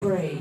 Pray.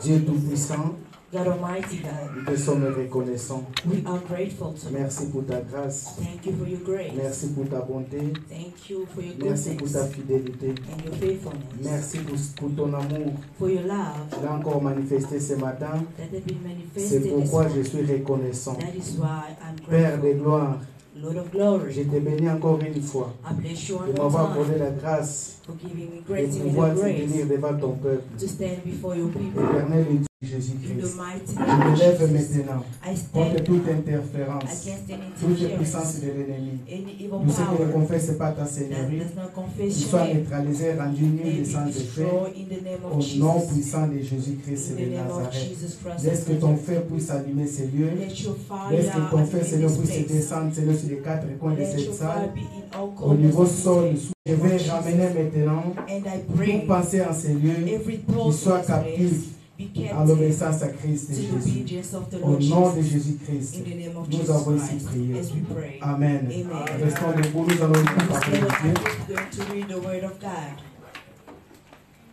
Dieu Tout-Puissant, God Almighty God, nous te sommes reconnaissants. we are grateful to you. Merci pour ta grâce. Thank you for your grace. Merci pour ta bonté. Thank you for your Merci pour ta goodness fidélité. and your faithfulness. Merci pour ton amour. For your love Tu l'as encore manifesté ce matin. that has been C'est manifested this pourquoi je morning. suis reconnaissant. That is why I'm Père de grateful. gloire, Lord of glory, je te bénis encore une fois I bless you de one more m'avoir time accordé la grâce for giving me de grace and pouvoir the te grace bénir devant ton peuple. to stand before your people. Éternel et Dieu In the Jésus-Christ, mighty je name me of lève Jesus, maintenant I contre stand toute interférence, against any toute interference, puissance de l'ennemi. any evil Tout ce qui ne power confesse pas ta that seigneurie, does not qu'il confess your soit name, neutralisé, rendu nul may et be sans effet, destroyed in the name au of nom Jesus. puissant de Jésus-Christ In et the de name of Nazareth. Jesus Christ Laisse of que ton Nazareth. feu puisse allumer ces lieux. Let your fire Laisse que ton feu, in Seigneur, this puisse place. descendre, Seigneur, sur les quatre coins de Let cette your salle. fire be in all Au niveau corners of sol, this je place. vais ramener maintenant And I toute pray pensée en ces lieux every qui thought soit in this place captive be à captive l'obéissance à Christ to et the Jésus. obedience of the Au Lord nom de Jesus. Jésus-Christ, In the name of nous Jesus avons ici Christ, prié. as we pray. Amen. Amen. Restons debout, nous allons lire la parole Instead de of Dieu. I'm going to read the word of God.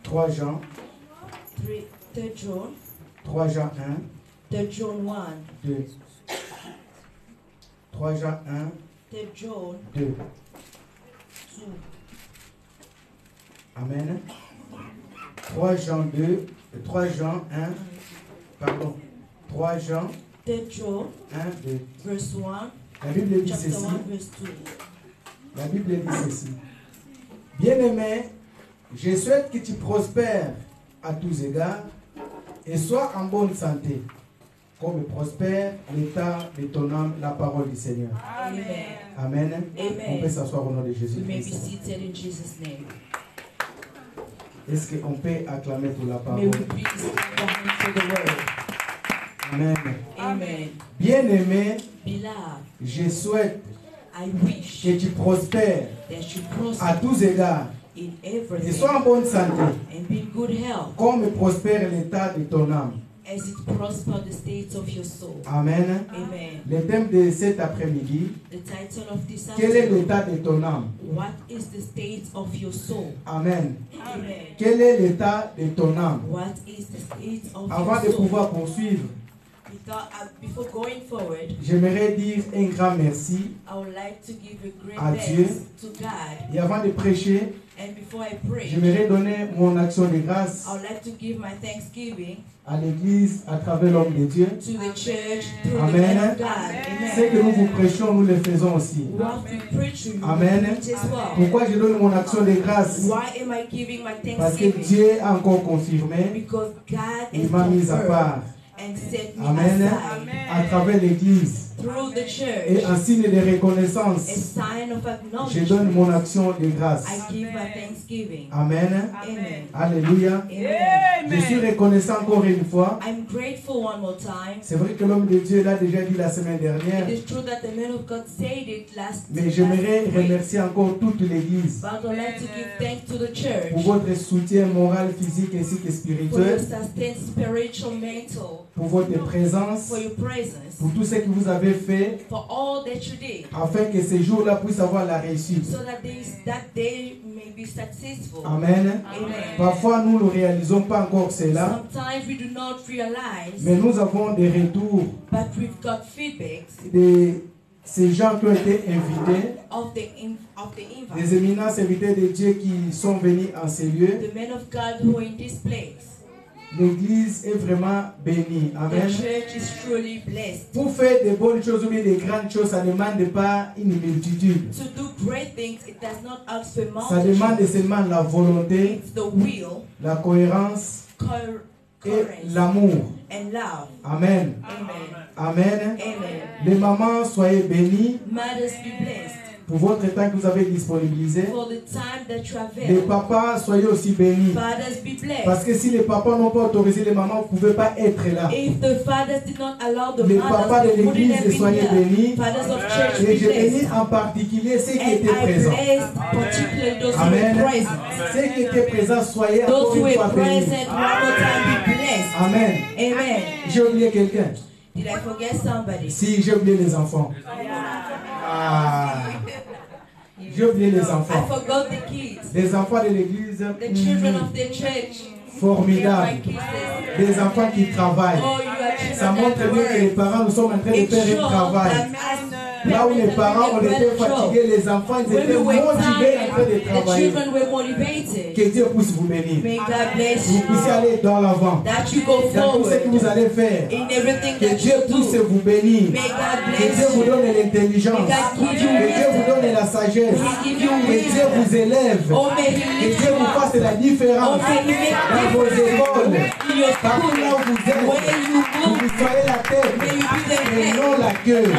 3 Jean, 3 John, 3 Jean 1, 3 John 1, 2. 3 Jean 1, 3 John 2. 2. Amen. 3 Jean 2, 3 Jean 1, pardon. 3 Jean 3 John 1, 2. verse 1, La Bible dit chapter ceci. 1 verse 2. La Bible dit ceci. Bien-aimé, je souhaite que tu prospères à tous égards et sois en bonne santé, comme prospère l'état de ton âme, la parole du Seigneur. Amen. Amen. Amen. On peut s'asseoir au nom de We may be Jésus-Christ. seated in Jesus' name. Est-ce qu'on peut acclamer pour la May parole? we please clap our hands for the word. Amen. Amen. Bien-aimé, Beloved, je souhaite I wish que tu prospères that you à prosper tous égards in et everything sois en bonne santé, and be in good health comme prospère l'état de ton âme. as it prosper the state of your soul. Amen. Amen. Le thème de cet après-midi, The title of this quel est afternoon, l'état de ton âme? what is the state of your soul? Amen. Amen. Quel est l'état de ton âme? What is the state of Avant your de soul? pouvoir poursuivre, Before going forward, j'aimerais dire un grand merci. I would like to give a great À Dieu. thanks to God. Et avant de prêcher, And before I pray, j'aimerais donner mon action de grâce I would like to give my thanksgiving à l'Église à travers l'homme de Dieu. to the church through the Amen. man of God. Ce que Amen. nous vous prêchons, nous le faisons aussi. What we preach to you, Amen. we preach as well. Pourquoi je donne mon action de grâce? Why am I giving my Parce que thanksgiving? Dieu a encore confirmé, Because God il has m'a mis à confirmed part. and set me Amen. aside À travers l'Église. through the Et church. en signe de A reconnaissance, sign of je donne acknowledgement. mon action de grâce. I give my thanksgiving. Amen. Amen. Alléluia. Amen. Je suis reconnaissant encore une fois. I'm grateful one more time. C'est vrai que l'homme de Dieu l'a déjà dit la semaine dernière, It is true that the man of God said it last mais j'aimerais week. remercier encore toute l'Église But I'd like to give thanks to the church pour votre soutien moral, physique ainsi que for your spirituel, sustained spiritual, mental, pour votre présence, for your presence, pour tout ce que vous avez fait, for all that you did, afin que ces jours-là puissent avoir la réussite. so that that day may be successful. Amen. Amen. Parfois, nous ne réalisons pas encore cela, Sometimes we do not realize, mais nous avons des retours but we've got feedbacks de ces gens qui ont été invités, of the invite, des éminences invités de Dieu qui sont venus en ces lieux. the men of God who are in this place. L'Église est vraiment bénie. The Amen. church is truly blessed. Pour faire de bonnes choses ou bien de grandes choses, ça ne demande pas une multitude. To do great things, it does not ask for Ça demande multitude. seulement la volonté, It's the will, la cohérence et courage, l'amour. and love. Amen. Amen. Amen. Amen. Les mamans, soyez bénies Mothers be blessed pour votre temps que vous avez disponibilisé. for the time that you Les avail. papas, soyez aussi bénis. Fathers be blessed. Parce que si les papas n'ont pas autorisé les mamans, vous ne pouvez pas être là. If the fathers did not allow the Les papas mothers, de they wouldn't have l'église, been soyez here. bénis. Fathers of church Et be je bénis blessed. en particulier ceux qui And étaient I présents. bless particularly those who Amen. were present. Ceux qui étaient présents, soyez Those encore who une were fois bénis. present, one more time be blessed. Amen. Amen. J'ai oublié quelqu'un. Did I forget somebody? Si, j'ai oublié les enfants. Ah. J'ai oublié les I enfants. forgot the kids. Les enfants de l'église. The children of the church. formidables. my kisses. Des enfants qui travaillent. Oh, you are children Ça montre that bien que les work. parents, nous sommes en train de It faire shows un travail. that Là où les parents, on était fatigués, les enfants, ils when étaient we were motivés en train de tired, the travailler. children were motivated. Que Dieu puisse vous bénir. May God bless Vous puissiez you. aller dans l'avant. That you go Dans tout ce que vous forward allez faire. in everything Que that Dieu you puisse do. vous bénir. May God Que Dieu bless vous you. donne l'intelligence. May God give you Que Dieu vous wisdom. donne la sagesse. May He give you Que Dieu wisdom. vous élève. Oh, may He Que lift Dieu you vous up. fasse la différence Oh, may He make dans vos écoles. in your Partout school, là où vous êtes. where you Que move, vous soyez la tête may you be the et head. non la queue.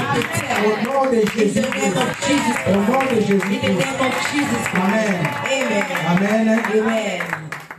Au nom de In the Jésus. name of Jesus Au nom de Christ. Jésus. In the name of Jesus Christ. Amen. Amen. Amen. Amen.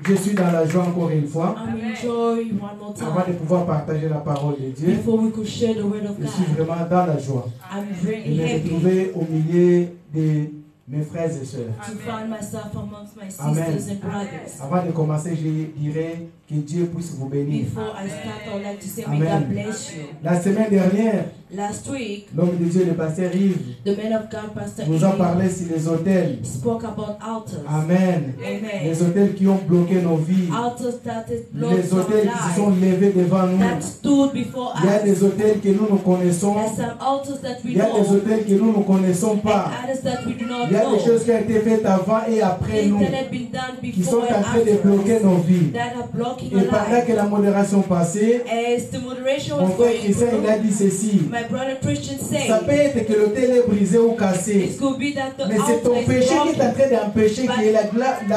Je suis dans la joie encore une fois. I'm enjoy one more Avant de time. pouvoir partager la parole de Dieu, Before we could share the word of je suis God, vraiment dans la joie I'm de really me happy retrouver au milieu de mes frères et sœurs. to find myself amongst my Amen. sisters and brothers. Avant de commencer, je dirais que Dieu puisse vous bénir. Before I start, I would like to say, may Amen. God bless you. La semaine dernière, Last week, l'homme de Dieu, le pasteur Yves, the man of God, Pastor nous a Eve, parlé sur les hôtels. spoke about altars. Amen. Amen. Les hôtels qui ont bloqué nos vies. Altars that is blocked Les our hôtels qui se sont lives, levés devant nous. that stood before Il y a us. des hôtels que nous connaissons. There's some altars that we Il y a des know, hôtels que nous ne connaissons pas. and others that we do not Il y a des know. choses qui ont été faites avant et après Things nous, that have been done qui sont before en and train de after bloquer us, nos vies. that are blocking Et our pendant que lives. la modération passait, As the moderation mon was frère going Christian il a through, dit ceci. my brother Christian Ça said, peut être que l'hôtel est brisé ou cassé. it could be that the Mais c'est ton altar is péché qui est en broken. train d'empêcher que la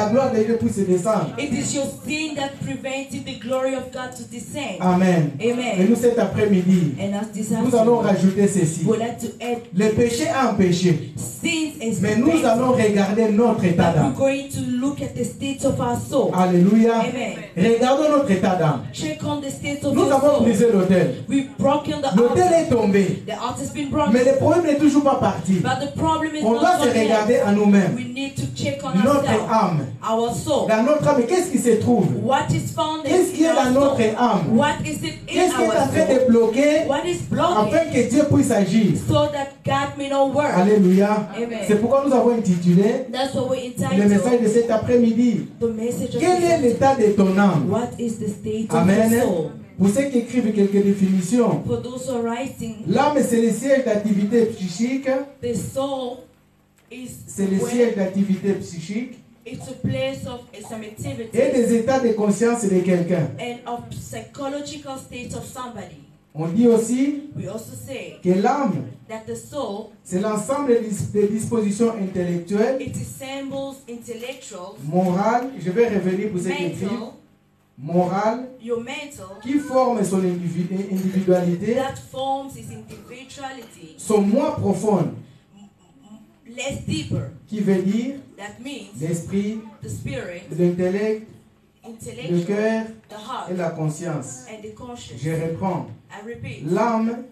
gloire de Dieu puisse descendre. It is your sin that prevented the glory of God to descend. Amen. Et Amen. nous cet après-midi, And as this nous allons afternoon, rajouter ceci. we would like to add Le péché a un péché. sins as Mais nous allons regarder notre état but we're d'âme. going to look at the state of our soul. Alléluia. Amen. Regardons notre état d'âme. Check on the state of Nous your avons soul. brisé l'autel. We've broken the L'autel altar. est tombé. The altar's been Mais broken. le problème n'est toujours pas parti. But the problem is On doit not se gone yet. regarder à nous-mêmes. We need to check on Notre ourselves, âme. our soul. Dans notre âme, qu'est-ce qui se trouve? What is found Qu'est-ce qui est in dans our notre soul? âme? What is it in Qu'est-ce qui est en our train soul? de bloquer What is blocking afin que Dieu puisse agir? so that God may not work? Alléluia. Amen. C'est pourquoi nous avons intitulé That's what we le message entitled de cet après-midi. the message of Quel est the l'état de ton âme? What is the state Amen. of your soul? Pour ceux qui écrivent quelques définitions, For those who are writing, l'âme c'est le siège d'activité psychique. the soul is C'est le where siège d'activité psychique it's a place of some et activity des états de conscience de quelqu'un. and of psychological state of somebody. On dit aussi We also say que l'âme, that the soul, c'est l'ensemble des dispositions intellectuelles, it assembles intellectual, morales, je vais revenir pour ceux qui écrivent, mental, morales, your mental, qui forment son individualité, that forms his individuality, son moi profond, less deeper. qui veut dire That means l'esprit, the spirit, l'intellect, le intellectual, cœur the heart, et la conscience. and the conscience. Je reprends. I repeat, L'âme,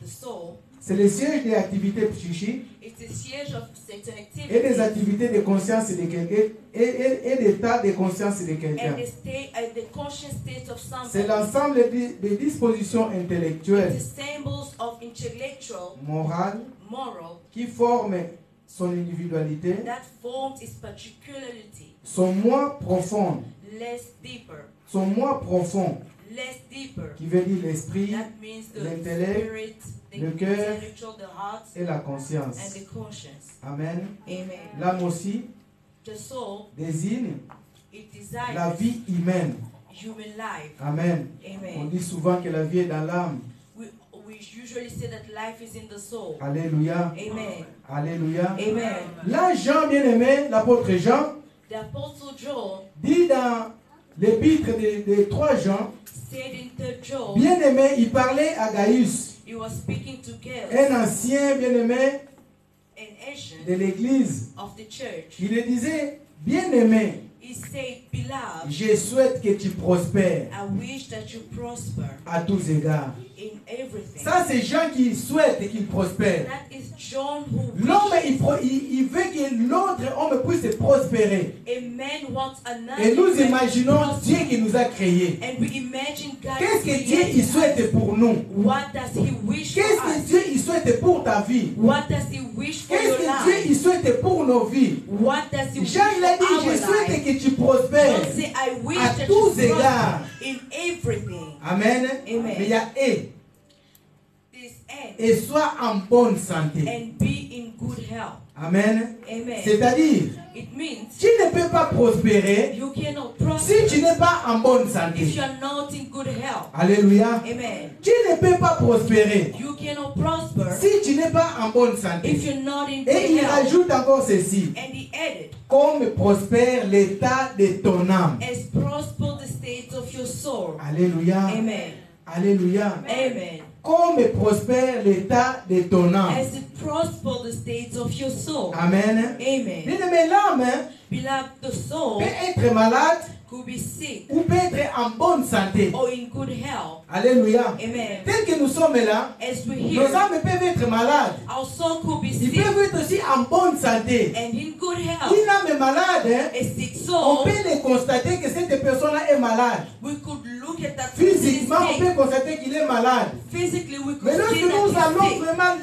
the soul c'est le siège des activités psychiques is the siege of certain et des activities activités de conscience de quelqu'un et d'état de conscience de quelqu'un. and the conscious state of C'est somebody. l'ensemble des dispositions It intellectuelles, assembles of intellectual, morales, moral, qui forment son individualité, that forms his particularity, son moi profond, less deeper, son moi profond, less deeper. qui veut dire l'esprit That means the l'intellect, spirit, the le cœur intellectual, the heart, et la and conscience. the conscience. Amen. Amen. L'âme aussi The soul, désigne it la desires vie humaine. human life. Amen. On Amen. dit souvent que la vie est dans l'âme. We usually say that life is in the soul. Alléluia. Amen. Alléluia. Amen. Là, Jean, bien-aimé, l'apôtre Jean, The Apostle John dit dans l'épître de 3 Jean, said in 3 John, bien-aimé, il parlait à Gaius, he was speaking to Gaius, un ancien bien-aimé an ancient de l'église. of the church. Il le disait, bien-aimé, He said, Beloved, je souhaite que tu prospères I wish that you prosper à tous égards. in everything. Ça, c'est Jean qui souhaite qu'il prospère. That is John who L'homme, wishes. il veut que l'autre homme puisse prospérer. A man wants another Et nous man to imaginons prosper. Dieu qui nous a créés. And we imagine God Qu'est-ce que Dieu created il us. souhaite pour nous? What does he wish for Qu'est-ce que us? Dieu il souhaite pour ta vie? What does he wish for Qu'est-ce your que Dieu life? il souhaite pour nos vies? What does He Jean il a wish dit, for je our souhaite life? que tu prospères John say, I wish à that tous you égards. prosper in everything. Amen. Amen. Mais il y a This end et sois en bonne santé. and be in good health. Amen. Amen. C'est-à-dire, It means tu ne peux pas prospérer you cannot si prosper tu n'es pas en bonne if santé. you are not in good health. Alléluia. Amen. Tu ne peux pas prospérer You cannot prosper si tu n'es pas en bonne if santé. you're not in Et good il health. rajoute encore ceci. And He added, Comme prospère l'état de ton âme. as prosper the state of your soul. Alléluia. Amen. Alléluia. Amen. Comme prospère l'état de ton âme. As it prosper the state of your soul. Amen. Amen. Bien-aimé, l'âme Beloved, the soul peut être malade could be sick ou peut être en bonne santé. or in good health. Alléluia. Amen. Tel que nous sommes là, As we nos hear, âmes peuvent être malades. our soul could be Ils sick peuvent être aussi en bonne santé. and in good health. Une âme malade, A sick on soul, peut les constater que cette personne-là est malade. we could look at that person is Physiquement, on sick. peut constater qu'il est malade. Physically, we Mais could lorsque see nous that allons he's sick. vraiment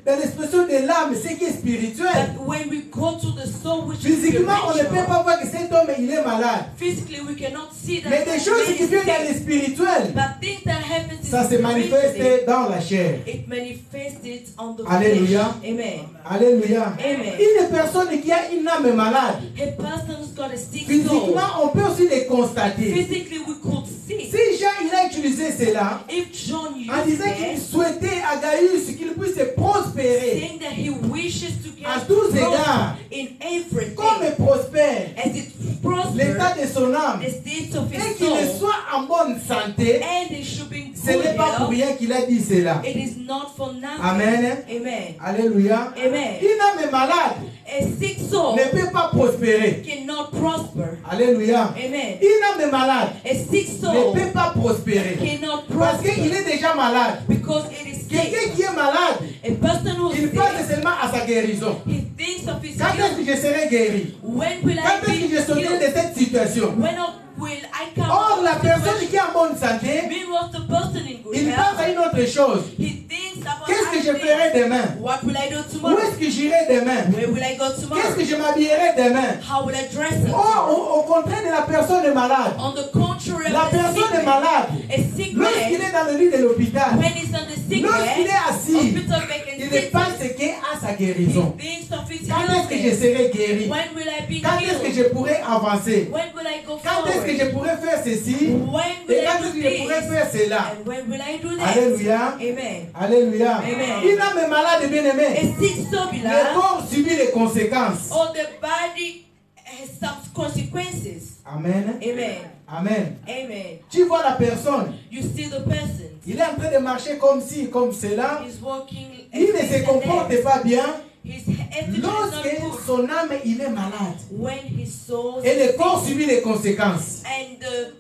dans l'expression de l'âme, ce qui est spirituel, But when we go to the soul, which is physiquement, on ne peut spiritual, pas voir que cet homme il est malade. physically we cannot see that Mais des that choses man qui is viennent dans le sick. spirituel, But things that happens in ça se manifeste spiritually, dans la chair. it manifested on the Alléluia. flesh. Amen. Alléluia. Amen. Une personne qui a une âme malade, A person's got a sick soul. physiquement, on peut aussi les constater. Physically, we could see. Si Jean il a utilisé cela, If John en used disant qu'il it, souhaitait à Gaius qu'il puisse prospérer saying that he wishes to à get tous prosper égards, in everything, comme prospère as it l'état prospers de son âme, the state of et his qu'il soul, soit en bonne santé, and it should be in ce good n'est pas pour health. rien qu'il a dit cela. It is not for nothing. Amen. Amen. Alléluia. Amen. Une âme malade A sick soul ne peut pas prospérer. cannot prosper. Alléluia. Amen. Une âme malade A sick ne soul peut pas prospérer. cannot Parce qu'il prosper est déjà malade. because it is Quelqu'un sick. qui est malade, A person who il is pense sick, seulement à sa guérison. he thinks of his Quand est-ce que healing. je serai guéri? When will I Quand be est-ce que je sortirai healed? de cette situation? When will I come Or, out la of the personne situation? qui est en bonne santé, Meanwhile, the person in good il pense à health, une autre chose. he thinks about Qu'est-ce que je other ferai things. demain? What will I do Où tomorrow? est-ce que j'irai demain? Where will I go Qu'est-ce tomorrow? que je m'habillerai demain? How will I dress it? Or, au contraire de la personne est malade. On the contrary, La of the personne sick est malade. man, a sick Lorsqu'il man, est dans le lit de l'hôpital, when he's on the sick lorsqu'il bed, est assis, hospital bed il and ne sits, pense qu'à sa guérison. he thinks of his Quand est-ce que je healing. serai guéri? When will I be Quand est-ce que je healed? pourrai avancer? When will I go Quand est-ce que je forward? pourrai faire ceci? When Et will quand I est-ce do que je pourrai this? faire cela? And when will I do that? Alléluia. Amen. Alléluia. Amen. Une âme malade, bien aimé. A sick soul, Le beloved, corps subit les conséquences. or the body has some consequences. Amen. Amen. Amen. Amen. Tu vois la personne. You see the person. Il est en train de marcher comme ci, comme cela. He's walking. Il ne se comporte pas bien. His attitude is not Lorsque good. son âme, il est malade. When his soul Et le corps subit les conséquences. and the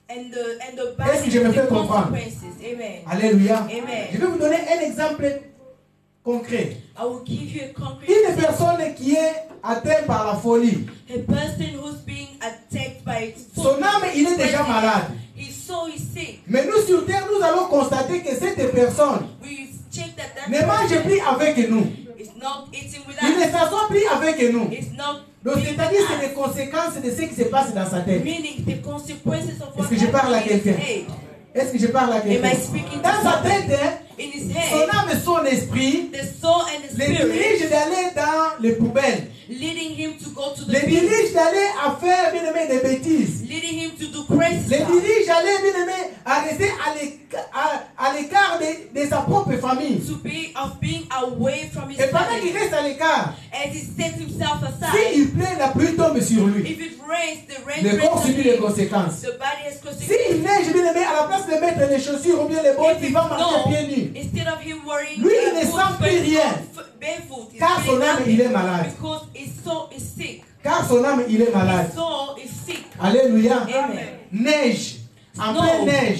Est-ce que je body me fais the comprendre? consequences. Amen. Alléluia. Amen. Je vais vous donner un exemple concret. I will give you a concrete Une example. personne qui est atteinte par la folie. A person who's being attacked by Son âme, il est déjà malade. His soul is sick. Mais nous sur terre, nous allons constater que cette personne We check that ne mange person plus avec nous. is not eating with Il ne us. s'assoit plus avec nous. It's not Donc being c'est-à-dire with c'est les us. conséquences de ce qui se passe dans sa tête. Meaning the consequences of what Est-ce que je parle à happened in his quelqu'un? head. Est-ce que je parle à Am quelqu'un? I speaking to Dans sa somebody? tête, hein, In his son head, âme et son esprit the soul and the les spirit dirigent d'aller dans les poubelles. leading him to go to the Les pit, dirigent d'aller à faire, bien aimé, des bêtises. leading him to do crazy Les stuff, dirigent d'aller, bien aimé, à rester à l'écart de sa propre famille. to be of being away from his Et pendant qu'il family. reste à l'écart, As he sets himself aside, s'il pleut, la pluie tombe sur lui. if it rains, the rain Le corps rains on subit les him. conséquences. The body has S'il consequences. neige, bien aimé, à la place de mettre les chaussures ou bien les bottes, il va marcher pieds nus. Instead of him wearing Lui, il ne boots, sent plus rien. barefoot, he's Car son feeling âme, nothing il est malade. because his soul is sick. Car son âme, il est malade. His soul is sick. Alléluia. Amen. Neige. En Snow. pleine neige.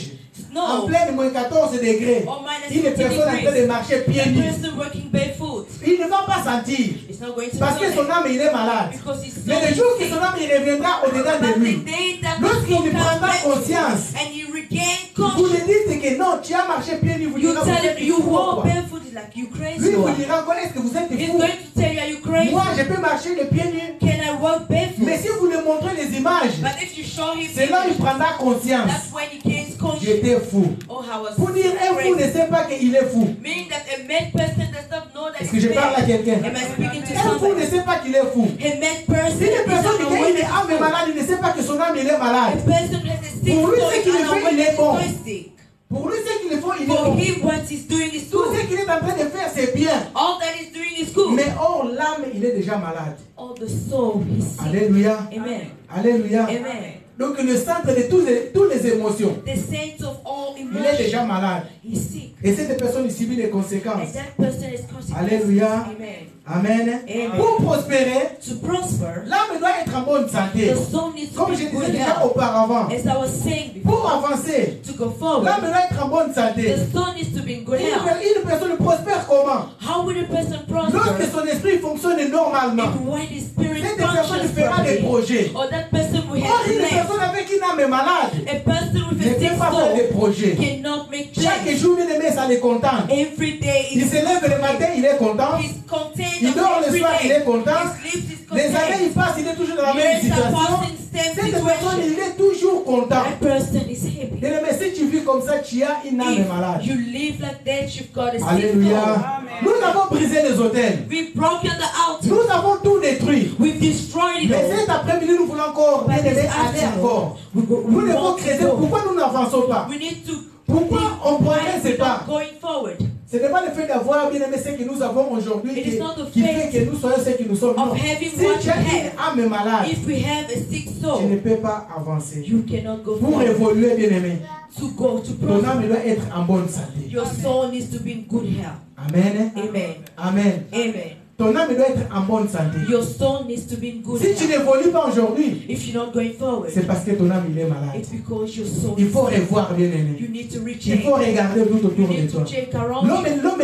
En Snow. pleine moins 14 degrés. Or minus Une 50 personne en train de degrees. marcher pieds A nus. person working barefoot Il ne va pas sentir. is not going to Parce que feel son it âme, il est malade. because his soul Mais le is jour que sick. son âme, il reviendra au-dedans de But lui. the day that Lorsqu'il soul prendra comes back conscience, and you regain vous conscience, lui dites que non, tu as marché pieds nus. Vous you direz, tell vous him êtes you fou, walk quoi. barefoot, is like you crazy. Lui, vous one. direz encore, est-ce que vous êtes He's fou? going to Moi, barefoot? je peux marcher les pieds nus. Can I walk barefoot? Mais si vous lui montrez les images, But if you show him c'est là qu'il images, prendra conscience. that's when he gains conscience. J'étais fou. Oh, I was Pour dire un fou ne crazy. sait pas qu'il est fou. Meaning that a mad person does not know that Est-ce que je he's parle à mad. quelqu'un? Am I speaking to Un fou ne somebody? sait pas qu'il est fou. A mad person Si une is personne not dit aware qu'il est that âme he's malade, il ne sait pas que son âme il est a malade. person has a sick Pour lui, soul, ce qu'il and fait, aware il est that bon. he's sick. Pour lui, ce qu'il faut, il est For bon. him, what he's doing is Tout good. ce qu'il est en train de faire, c'est bien. All that he's doing is good. Mais or, l'âme, il est déjà malade. All the soul is sick. Alléluia. Amen. Alléluia. Amen. Donc le centre de toutes les émotions, The saints of all il est déjà emotions, malade. he's sick. Et cette personne il subit les And conséquences. that person is consequences. Alléluia. Amen. Amen. Amen. Pour prospérer, To prosper, l'âme doit être en bonne santé. the soul needs to Comme be je in good disais déjà health. auparavant. As I was saying Pour before, avancer, to go forward, l'âme doit être en bonne santé. the soul needs to be in good Une, health. une personne prospère comment? How will a person Lorsque prosper? son esprit fonctionne normalement. And when his spirit Cette personne functions fera des properly, projets. or that person will Or, have une plans. personne avec une âme malade A person with ne a sick peut pas faire des soul projets. cannot make Chaque plans. jour, bien aimé, ça les contente. Every day Il is se lève le matin, il est content. he's content Il of dort le every soir, il day. est content. He sleeps, he's Les années, content. il passe, il est toujours dans la même Years are situation. passing, same Cette personne, situation. il est toujours content. That person is happy. Bien aimé, si tu vis comme ça, tu as une âme malade. If you live like that, you've got a sick soul. Alléluia. Nous avons brisé les hôtels. We've broken the altar. Nous avons tout détruit. We've destroyed it Mais all. cet après-midi, nous voulons encore bien aimé, aller encore. Nous devons creuser. Pourquoi nous n'avançons pas? We need to Pourquoi on why progresse we're pas? not going forward. Ce n'est pas le fait d'avoir bien aimé ce que nous avons aujourd'hui It is not the qui fait fact que nous soyons ce que nous sommes. Non. of having Si what tu you as une have. âme malade, If we have a sick tu ne soul, peux pas avancer. you cannot go Pour forward. évoluer, bien aimé, To go to ton âme prosper, doit être en bonne santé. your soul needs to be in good health. Amen. Amen. Amen. Amen. Ton âme doit être en bonne santé. Your soul needs to be in good Si tu health. n'évolues pas aujourd'hui, If you're not going forward, c'est parce que ton âme il est malade. it's because your soul Il faut is sick. revoir, bien aimé. You need to Il recheck. faut regarder tout You autour de need toi. to check around you. L'homme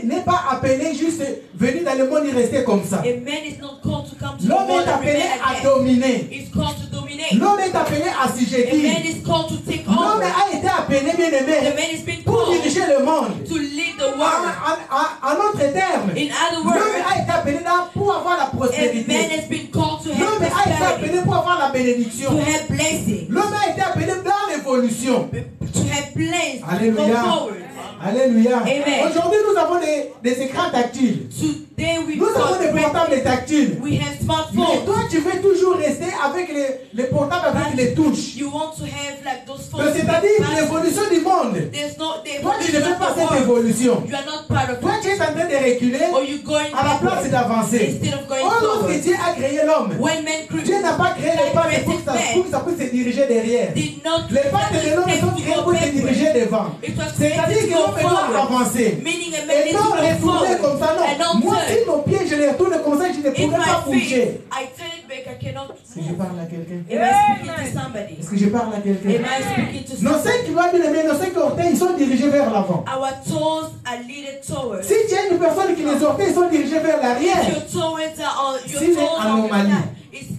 n'est pas appelé juste venir dans le monde et rester comme ça. A man is not called to come to the L'homme world est and appelé remain à like that. dominer. He's called to dominate. L'homme est appelé à A man assujettir. is called to take L'homme over. a été appelé, bien The aimé, man is being pour called diriger le monde. to lead the En world. autre terme, In other l'homme words, a été appelé là pour avoir la a man prospérité. has been called to have L'homme a été prosperity, appelé pour avoir la to bénédiction. have blessing, L'homme a été appelé dans l'évolution. to have plans, to go Alléluia. forward. Alléluia. Amen. Aujourd'hui, nous avons des écrans tactiles. Today we Nous avons des portables tactiles. we have Mais smartphones. toi, tu veux toujours rester avec les portables avec les touches. You want to have like those Donc, phones. c'est-à-dire l'évolution du monde. There's no the Toi, tu ne evolution fais pas of the cette world. évolution. You are not part of Toi, it. tu es en train de reculer Or you going à la place backward d'avancer. instead of going Or, lorsque forward. Dieu a créé l'homme, When men Dieu n'a pas créé les pattes pour created que ça puisse se diriger derrière. did not Les pattes de l'homme sont créées pour se diriger devant. It was C'est-à-dire created que to l'homme go doit forward. avancer. Meaning a man Et needs non to go retourner forward. comme ça, And non. not Moi, turn. si mon pied, je les retourne comme ça, je ne If pourrais pas my feet, bouger. I turn it back, I cannot Est-ce que je move. parle à quelqu'un? Am I speaking to somebody? Est-ce que je parle à quelqu'un? Am I speaking to Nos somebody? cinq doigts, bien aimés, nos cinq orteils, ils sont dirigés vers l'avant. Our toes are leaded towards. Si tu as une personne qui les orteils sont dirigés vers l'arrière, Your toes are C'est your une toes are anomalie. it's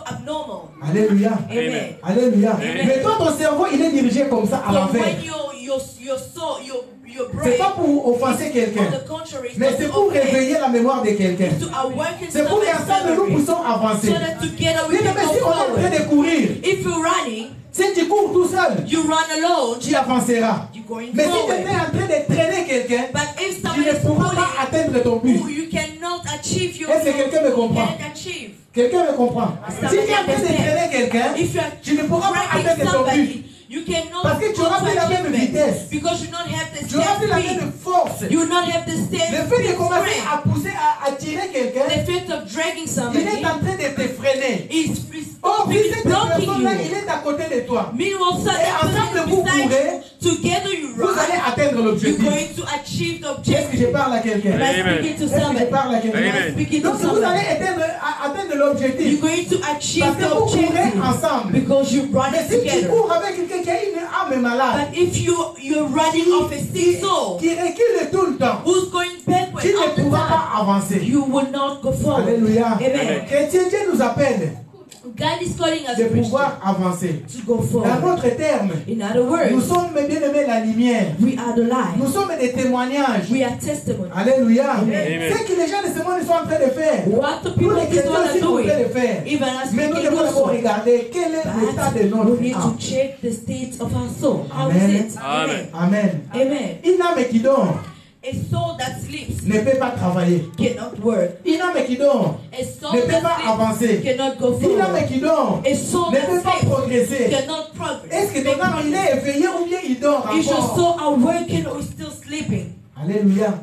abnormal. Alléluia. Amen. Alléluia. Amen. Mais toi, ton cerveau, il est dirigé comme ça à So l'envers. when your soul, your C'est brain, pas pour offenser on quelqu'un, the contrary, is mais not c'est to pour offend, réveiller la mémoire de quelqu'un. to awaken C'est pour qu'ensemble nous somebody's memory, puissions avancer. so that together we Bien can aimé, si go on est en train forward. de courir, If you're running, si tu cours tout seul, you run alone, tu avanceras. you're going Mais si tu forward. es en train de traîner quelqu'un, But if tu someone ne is pourras pas pulling, atteindre ton but. you cannot achieve your Est-ce que quelqu'un me comprend? can't achieve. Quelqu'un me comprend? Si tu es en train de traîner quelqu'un, If you are tu ne pourras pas tracking atteindre ton but. somebody, you cannot Parce que tu go auras to plus la même achievement vitesse. because you don't have the Tu auras plus la same même speed. force. You will not have the Le same fait de commencer strength. à pousser, à tirer quelqu'un, The fact of dragging il somebody est en train de te freiner. is Or, si cette blocking personne-là, you. il est à côté de toi, Meanwhile, so Et that ensemble, person vous is beside courez, you. Together you vous allez run. atteindre You're l'objectif. going to achieve the Est-ce que objective. je parle à quelqu'un? Am I Amen. speaking to Est-ce que je somebody? parle à quelqu'un? Am I Amen. speaking Donc, to vous allez somebody? atteindre You're l'objectif. going to achieve Parce que the vous courez objective ensemble. because you run Mais it si tu together. cours avec quelqu'un qui a une âme malade, But if you're running off a sick soul qui recule tout le temps, who's going backward tu all ne the pourras time, pas avancer. you will not go forward. Alléluia. Amen. Chrétien, Dieu nous appelle God is calling us de Christians pouvoir avancer. to go Dans forward. d'autres termes, In other nous words, sommes bien aimés la lumière. we are the light. Nous sommes des témoignages. We are testimony. Alléluia. Amen. Ce que les gens de ce monde sont en train de faire. What the Nous people les of this chrétiens world aussi are nous doing, pouvons le faire. even as Mais we nous can devons do d'abord so. regarder quel est l'état de But notre we need âme. to check the state of our soul. How Amen. is it? Amen. Amen. Amen. Une âme qui dort A soul that sleeps ne peut pas travailler. cannot work. Une âme qui dort A soul ne peut pas that sleeps avancer. cannot go Une âme forward. qui dort A soul ne peut that pas sleeps progresser. cannot progress. Est-ce que ton âme il est éveillé ou bien il dort Is your encore? soul awakened or is still sleeping? Alléluia.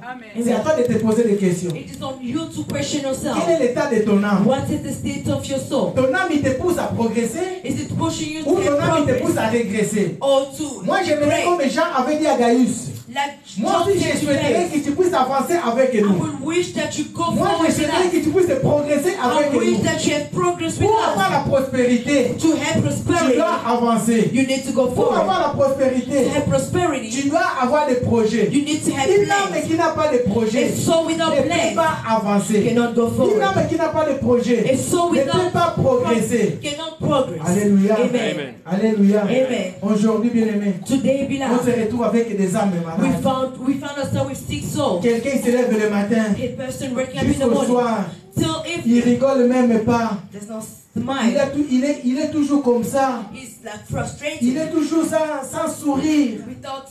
C'est à toi de te poser des questions. It is on you to question yourself. Quel est l'état de ton âme? What is the state of your soul? Ton âme il te pousse à progresser Is it pushing you ou to ton âme il te pousse progress à régresser? or to Moi j'aimerais break? comme Jean avait dit à Gaius. Like Moi John aussi je souhaiterais said, que tu puisses avancer avec I nous. would wish that you go Moi forward je with souhaiterais us. que tu puisses progresser I avec wish nous. that you have progress with Pour avoir us. la prospérité, To have tu prosperity, dois avancer. you need to go Pour forward. avoir la To prospérité, have prosperity, tu dois avoir des projets. you need to have Une âme plans. qui n'a pas de projet A soul ne without peut plans pas avancer. cannot go Une forward. âme qui n'a pas de projet A soul ne peut without pas progresser. cannot progress. Alléluia. Amen. Alléluia. Amen. Aujourd'hui, bien aimé, Today, on se beloved, retrouve avec des âmes malades. we found ourselves with sick souls. Quelqu'un se lève le matin, A person waking up in the jusqu'au morning soir, till il evening, rigole même pas. there's no Il smile. il est toujours comme ça. He's like Il frustrated est toujours sans sourire. without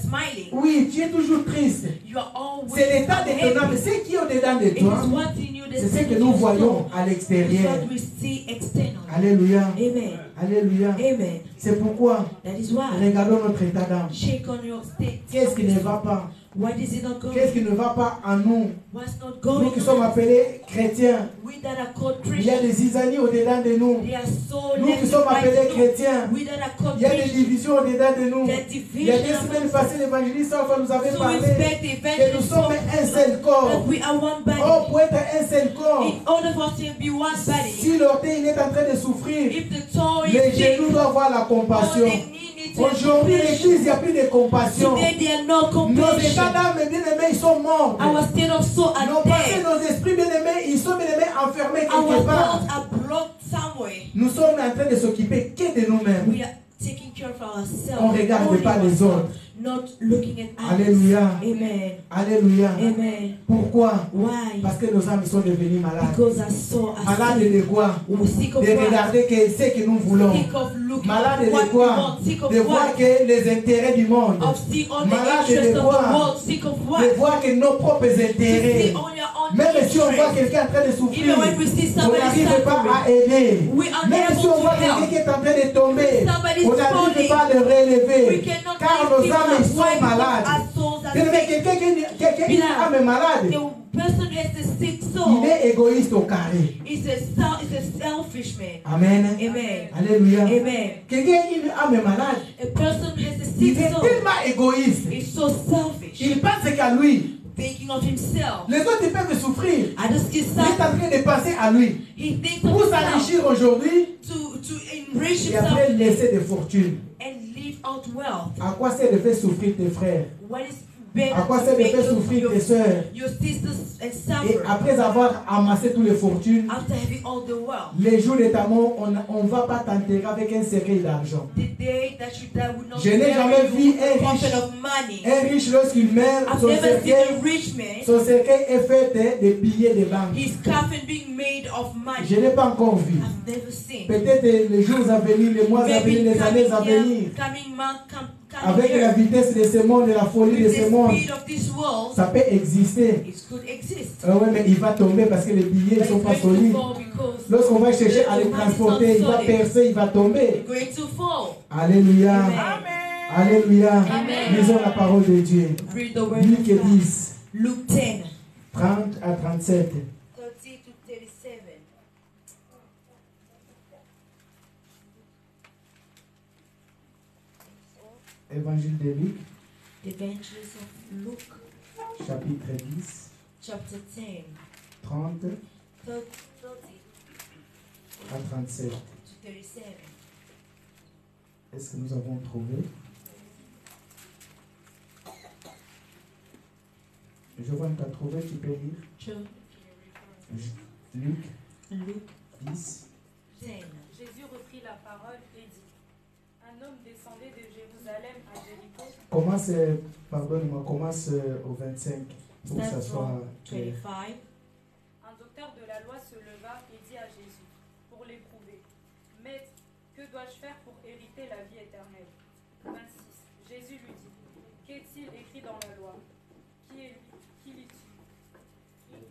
smiling. Oui, tu es toujours triste. You are always C'est l'état de ton âme. unhappy. Ce qui est au-dedans de It toi, is what in you that c'est ce sets que you nous strong. voyons à It's l'extérieur. what we see externally. Alléluia. Amen. Alléluia. Amen. C'est pourquoi, That is why. regardons notre état d'âme. Shake on your state. Qu'est-ce qui ne va pas? What is it not going? Qu'est-ce qui ne va pas en nous? What's not Nous going? qui sommes appelés chrétiens. We that are called Il y a Christians, des zizanies au-dedans de nous. they are so Nous qui left sommes and right appelés to chrétiens. We that are called Il y a des Christians, divisions au-dedans de nous. that Il y a des division semaines amongst passées, us. l'évangéliste Alpha nous avait So parlé respect the que nous evangelist sommes un seul corps. that we are one body. Oh, pour être un seul corps, In order for us to be one body, si l'orteil est en train de souffrir, if the toe les is sick, genoux doivent avoir la all compassion. they need to have Aujourd'hui, compassion. l'église, il n'y a plus de compassion. Today there are no Nos états compassion. d'âme, bien aimés, ils sont morts. Our state of soul Nos are pensées, dead. nos esprits, bien aimés, ils sont bien aimés enfermés Our quelque part. thoughts are blocked somewhere. Nous sommes en train de s'occuper que de nous-mêmes. We are taking care of ourselves. On regarde only pas les ourselves, autres. not looking at others. Alléluia. Amen. Alléluia. Amen. Pourquoi? Why? Parce que nos âmes sont devenues malades. Because our soul are Malades sick. de quoi? We're sick of De what? regarder que ce que nous voulons. Sick of looking Malades at what de we quoi? want. Sick of De voir what? que les intérêts du monde. Of seeing all the Malades interests de of quoi? the world. Sick of what? De voir que nos propres To intérêts. see on your own Même si on voit interests. quelqu'un en train de souffrir, Even when we see on somebody n'arrive pas à suffering, aider. we are Même unable si on to voit quelqu'un help. qui est en train de tomber, Somebody's on n'arrive falling. pas à le relever. We cannot Car lift nos him âmes up. ils sont Why? Because malades. our souls are Bien aimé, sick. quelqu'un qui a âme malade, The person has a sick il soul. est égoïste au carré. It's a selfish man. Amen. Amen. Alléluia. Amen. Quelqu'un qui a âme malade, A person has a il sick est soul. tellement égoïste. He's so selfish. Il pense qu'à lui. Thinking of himself. Les autres ils peuvent souffrir. Others is Il est en suffering. train de penser à lui. He thinks Pour of himself s'enrichir aujourd'hui to enrich et après himself laisser des fortunes. and leave out wealth. À quoi ça devait souffrir tes frères? What is better À quoi to ça make devait souffrir tes sœurs? your sisters and Et suffer après avoir amassé toutes les fortunes, after having all the wealth? les jours de ta mort, on ne va pas t'enterrer avec un cercueil d'argent. The day that you die will not Je n'ai bury jamais you vu with a un coffin riche- of money. Un riche, lorsqu'il meurt, I've son never seen cercueil, a rich man, son cercueil est fait de billets de banque. his coffin being made of money. Je n'ai pas encore vu. I've never seen. Peut-être les jours à venir, les mois à venir, les années à venir, coming month, coming avec la year, vitesse de ce monde et la folie de with ce the monde, speed of this world, ça peut exister. it could exist. Ouais, mais il va tomber parce que les billets ne But sont it's pas going to solides. fall because Lorsqu'on va chercher à les transporter, il va percer, il va tomber. it's going to fall. Alléluia. Amen. Alléluia. Amen. Lisons la parole de Dieu. Read the word Luc of God. 10, Luke 10, 30 à 37. 30 to 37. Évangile de Luc, The Evangelist of Luke, chapitre 10, chapter 10, 30 30 à 37. to 37. Est-ce que nous avons trouvé? Je vois que tu as trouvé, tu peux lire. True. Luc Luke 10, 10. Jésus reprit la parole et dit, un homme descendait de Jérusalem à Jéricho. Commence, pardonnez-moi, commence au 25 pour que ça Start soit from clair. 25. Un docteur de la loi se leva et dit à Jésus, pour l'éprouver, Maître, que dois-je faire pour hériter la vie éternelle? 26. Jésus lui dit, qu'est-il écrit dans la loi? Qui est lui? Qui lis-tu? Oui.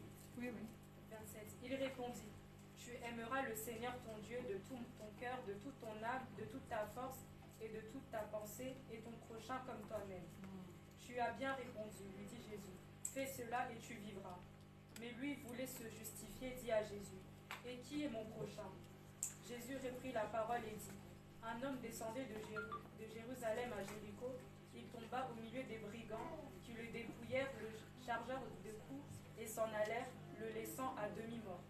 27. Il répondit, tu aimeras le Seigneur ton Dieu de tout ton cœur, de toute ton âme, de toute ta force et de toute ta pensée, et ton prochain comme toi-même. Tu as bien répondu, lui dit Jésus. Fais cela et tu vivras. Mais lui voulait se justifier, dit à Jésus, et qui est mon prochain? Jésus reprit la parole et dit, un homme descendait de Jérusalem à Jéricho. Il tomba au milieu des brigands qui le dépouillèrent, le chargèrent de coups et s'en allèrent, le laissant à demi-mort.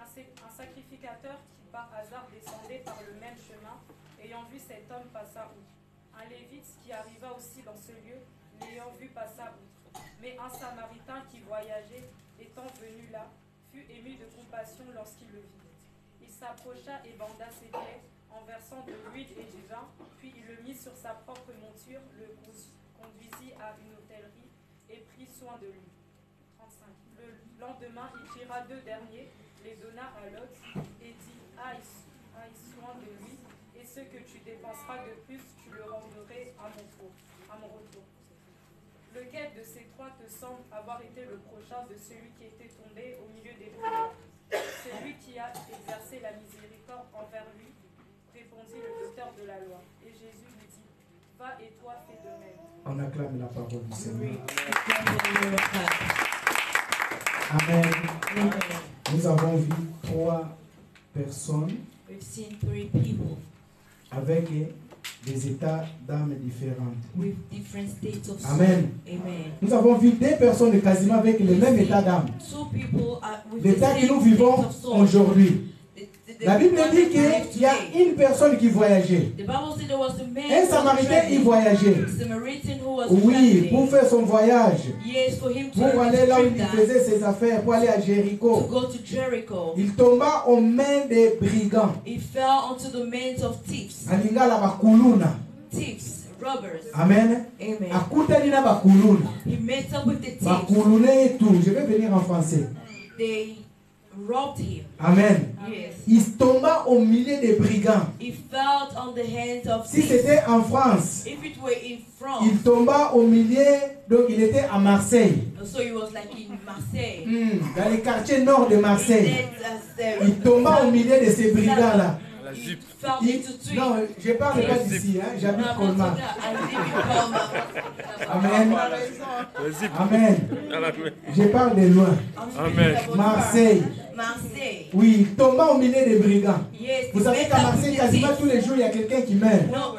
Un sacrificateur qui par hasard descendait par le même chemin, ayant vu cet homme passa outre. Un lévite qui arriva aussi dans ce lieu, l'ayant vu passa outre. Mais un samaritain qui voyageait, étant venu là, fut ému de compassion lorsqu'il le vit. Il s'approcha et banda ses plaies en versant de l'huile et du vin, puis il le mit sur sa propre monture, le conduisit à une hôtellerie et prit soin de lui. 35. Le lendemain, il tira 2 derniers, les donna à l'hôte et dit, aie soin de lui, et ce que tu dépenseras de plus, tu le rendrai à mon retour. Lequel de ces 3 te semble avoir été le prochain de celui qui était tombé au milieu des brigands? Celui qui a exercé la miséricorde envers lui, répondit le docteur de la loi. Et Jésus lui dit, va et toi fais de même. On acclame la parole du Seigneur. Amen. Amen. Nous avons vu 3 personnes We've seen 3 people avec des états d'âme différents. with different states of soul. Amen. Amen. Nous avons vu 2 personnes quasiment avec le même état d'âme. 2 people are with the L'état que same nous vivons state of soul. aujourd'hui. The La Bible one dit that we live qu'il y a today. une personne qui voyageait. The Bible said there was a man Un who was Samaritain, il traveling. voyageait. A Samaritan who was Oui, traveling. pour faire son voyage. Yes, for him to Pour aller là où il that, faisait ses affaires, pour aller à to Jéricho. go to Jericho. Il tomba aux mains des brigands. He fell onto the hands of thieves. Alingala bakuluna. Thieves, robbers. Amen. Amen. Akutani na bakuluna. He met up with the thieves. Bakulune et tout. Je vais venir en français. They robbed him. Amen. Yes. Il tomba au milieu des brigands. He fell on the hands of Si thieves. c'était en France, If it were in France, il tomba au milieu, donc il était à Marseille. so he was like in Marseille. Dans les quartiers nord de Marseille. Il tomba au milieu de ces brigands-là. He fell into three. Non, je parle pas d'ici, hein, j'habite No, I'm not Colmar. talking- I live in Colmar. Amen. Amen. Je parle de loin. I'm speaking about Marseille. Marseille. Oui, il tomba au milieu des brigands. Yes. Vous he savez met qu'à up Marseille, with the quasiment thieves. tous les jours, il y a quelqu'un qui meurt. No,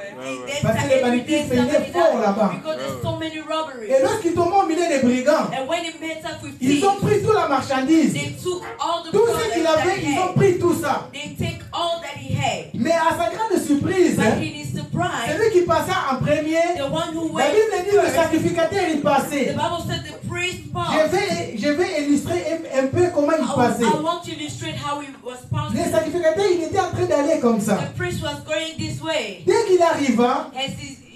Parce que les banditistes, il est fort là-bas. Because there's so many robberies. Et lorsqu'il tomba au milieu des brigands, And when he met up with ils thieves, ont pris toute la marchandise. they took all the Tout products ce qu'il that avait, he ils ont had. pris tout ça. They take all that he had. Mais à sa grande surprise, But hein, he is surprised. celui qui passa en premier, The one who la went Bible dit le first, sacrificateur il the passait. Bible said the priest passed. Je vais illustrer un peu comment il passait. I want to illustrate how he was Le passing. sacrificateur, il était en train d'aller comme ça. The priest was going this way. Dès qu'il arriva, As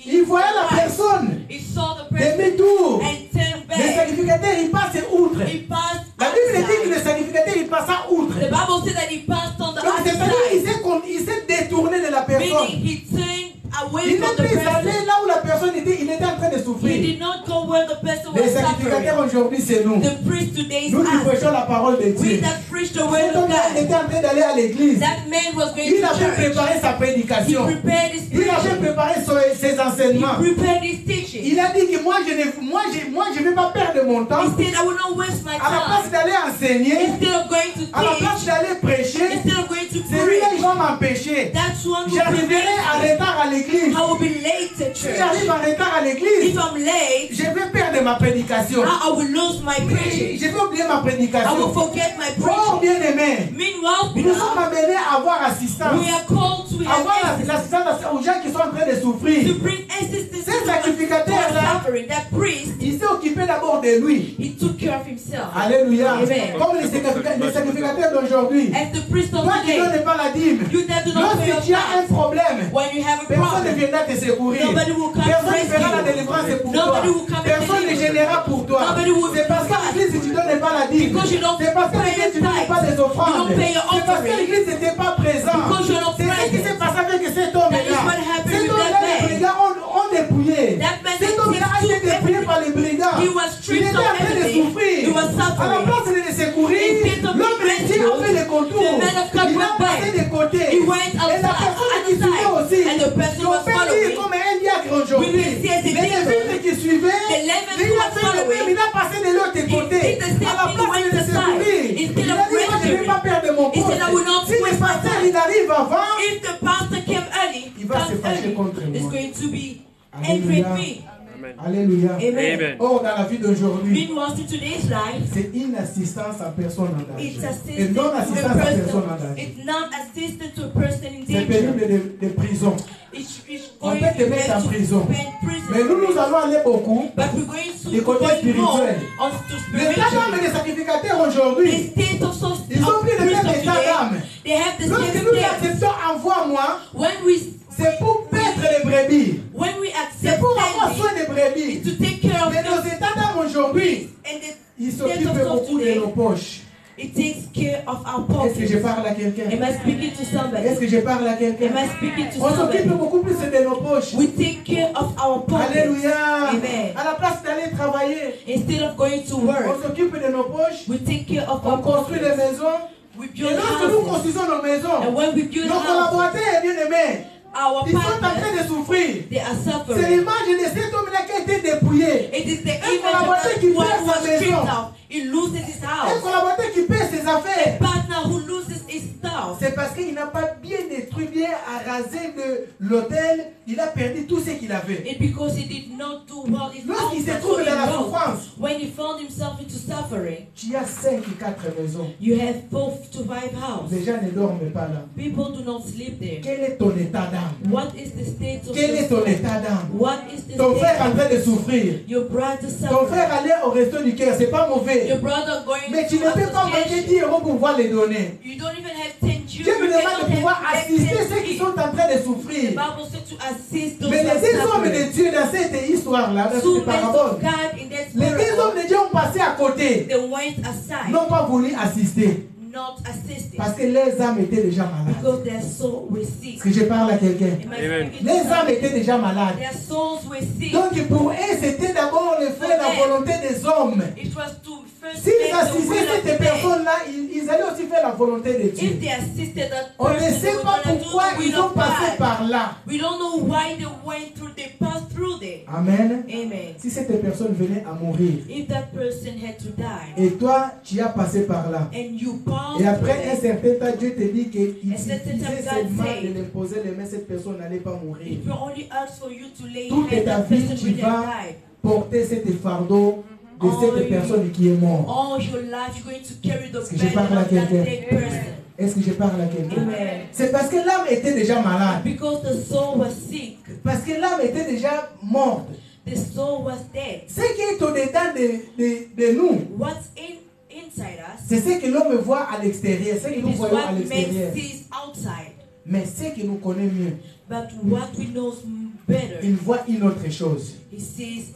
il voyait la personne. He saw the person Demi-tour. and turned Le back. sacrificateur, il passe outre. He passed La Bible dit que le outside. sacrificateur, il passa outre. The Bible said that he passed on the Donc, other c'est-à-dire side. qu'il s'est détourné de la Meaning personne. he turned away Il from n'est the plus person. allé là où la personne était, il était en train de He souffrir. did not go where the person Les was sacrificateurs suffering. aujourd'hui, c'est nous. The priest today is Nous qui us. prêchons la parole de We Dieu. that preach the Cet word of homme-là, il God. était en train d'aller à l'église. That man was going Il to avait church. préparé sa He prédication. prepared his Il avait preaching. préparé ses He enseignements. prepared his teaching. Il a dit que moi, je vais pas perdre mon temps. He said, I will not waste my À la place time. d'aller enseigner, Instead of going to à la place teach, d'aller prêcher, instead of going to celui-là, il preach, va m'empêcher. that's one who J'arriverai en prevents retard à me. l'église. I will be late to Si church. j'arrive en retard à l'église, If I'm late, je vais perdre ma prédication. I will lose my preaching. Je vais oublier ma I will prédication. forget my Oh, preaching. bien aimé, Meanwhile, nous sommes beloved, amenés à avoir assistance. we are called to Avoir have l'assistance aux gens qui sont en train de souffrir. to bring assistance Ces to sacrificateurs-là, suffering. That priest, il s'est occupé d'abord de lui. He took care of himself. Alléluia. Amen. Comme les sacrificateurs d'aujourd'hui. As the priest of Toi qui ne today, donnes pas la dîme, you that do not pay your lorsque tu as un tithes, problème, when you have a personne ne problem, viendra te secourir. nobody will come to Personne ne fera la rescue you. délivrance pour toi. Nobody will come and Personne ne deliver you. gênera pour toi. Nobody will C'est parce qu'à l'église tu ne donnes pas la dîme. Because you don't C'est parce qu'à pay l'église tu the ne donnes pas tithes. des offrandes. You don't pay your C'est parce que offering. l'église n'était pas présente. Because you're not C'est ce qui present. s'est passé avec cet homme-là. That is what happened Cet with homme-là, that les man. brigands ont dépouillé. That man Cet homme-là a été dépouillé par les brigands. He was Il stripped était en of train de everything. souffrir. He was À la suffering. place de les secourir, Instead of l'homme de being Dieu a fait rescued, les contours. the man of God Il a went passé back. des côtés. He went Et la personne qui suivait aussi, and the person son was père dit following. comme un diacre aujourd'hui. We can see as a Les deacon, Lévites qui suivaient, the Levites il who a was fait le même, following, il a passé de l'autre côté. did the same À la thing, place went de les aside. secourir, Instead il of a dit, moi je ne vais rescuing. pas perdre mon He said, I will not poste. Si le waste my pasteur time. il arrive avant, If the pastor came early, il va se comes fâcher early, contre it's moi. going to be angry Alléluia. at me. Alléluia. Amen. Or, dans la vie d'aujourd'hui, Meanwhile, in today's life, c'est une assistance à personne en danger. it's Et assistance to non-assistance a à personne person. en danger. It's not assistance to a person in C'est danger. pénible de prison. It's On going peut te to mettre en prison. spend prison. Mais nous allons aller beaucoup. But we're going to Du côté go more spirituel. on to Les états d'âme spiritual. des sacrificateurs aujourd'hui, The state of ils ont pris le priest même of état today, d'âme. they have the Lorsque same nous state. acceptons envoie-moi, When we c'est pour paître les brebis. when we C'est accept pour avoir standing, soin des brebis. to take care of Mais nos them états d'âme aujourd'hui, and the ils state s'occupent of soul beaucoup de today, nos poches. it takes care of our Est-ce que je pockets. parle à quelqu'un? Am I speaking to somebody? Est-ce que je parle à quelqu'un? Am I speaking to On s'occupe somebody? beaucoup plus de nos poches. We take care of our pockets. Alléluia. Amen. À la place d'aller travailler, Instead of going to on work, s'occupe de nos poches. we take care of On our construit des pockets. maisons. We Et build lorsque nous houses. construisons nos And maisons, when we build nos houses, collaborateurs bien-aimés, our ils sont en partners, train de souffrir. they are C'est suffering. l'image de cet homme-là qui a été dépouillé. It is the Un image of collaborateur that qui one perd who sa was stripped maison. out. He loses his Un house. collaborateur qui perd ses A affaires. partner who loses his stuff. C'est parce qu'il n'a pas bien détruit, bien arasé de l'hôtel. Il a perdu tout ce qu'il avait. It's because he did not do well his Lorsqu'il se house. trouve So dans la he knows. souffrance, When he found himself into suffering, tu as 5 ou 4 maisons. you have 4 to 5 houses. Les gens ne dorment pas là. People do not sleep there. Quel est ton état d'âme? What is the state of Quel est ton your soul? état d'âme? What is the Ton frère est en state train de of souffrir. your brother Ton frère suffering? allait au resto du cœur, c'est pas mauvais. Your brother going Mais tu to ne peux pas manquer association. 10 euros pour pouvoir les donner. You don't even have 10 Jews. Dieu me You demande cannot de pouvoir have assister 10 ceux qui kids. sont en train de The souffrir. Bible said to assist those Mais who are les deux hommes suffering. de Dieu dans cette histoire-là, dans Two cette men parabole, of God in that les deux hommes parable, de Dieu ont passé à côté, they went aside, n'ont pas voulu assister, not assisting, parce que leurs âmes étaient déjà malades. because their soul was sick. Est-ce que je parle à quelqu'un? Am I Amen. speaking to Les âmes somebody? étaient déjà malades. Their souls were sick. Donc pour eux, c'était d'abord le faire la volonté des hommes. It was to first S'ils make the assistaient will of cette the man. personne-là, ils allaient aussi faire la volonté de Dieu. If they assisted that On ne person, sait they were pas gonna do pourquoi the will ils ont of passé God. par là. We don't know why they went through, they passed through there. Amen. Amen. Si cette personne venait à mourir, If that person had to die, et toi, tu as passé par là, and you passed et après through un there, certain temps, Dieu te dit qu'il And certain suffisait time God seulement said, de l'imposer les mains, cette personne n'allait pas mourir. if you only ask for you to lay Toute hands, ta that vie, person tu will vas have died. porter cet fardeau de Oh, cette personne qui est morte. All your life, you're going to carry the Est-ce que je burden parle à of that quelqu'un? dead person. Est-ce que je parle à quelqu'un? Amen. C'est parce que l'âme était déjà malade. Because the soul was sick, Parce que l'âme était déjà morte. the soul was dead. Ce qui est au-dedans de nous, What's inside us c'est ce que l'homme voit à l'extérieur, ce que it nous is voyons à what man l'extérieur. sees outside. Mais ce que nous connaît mieux, But what we know better, il voit une autre chose. he sees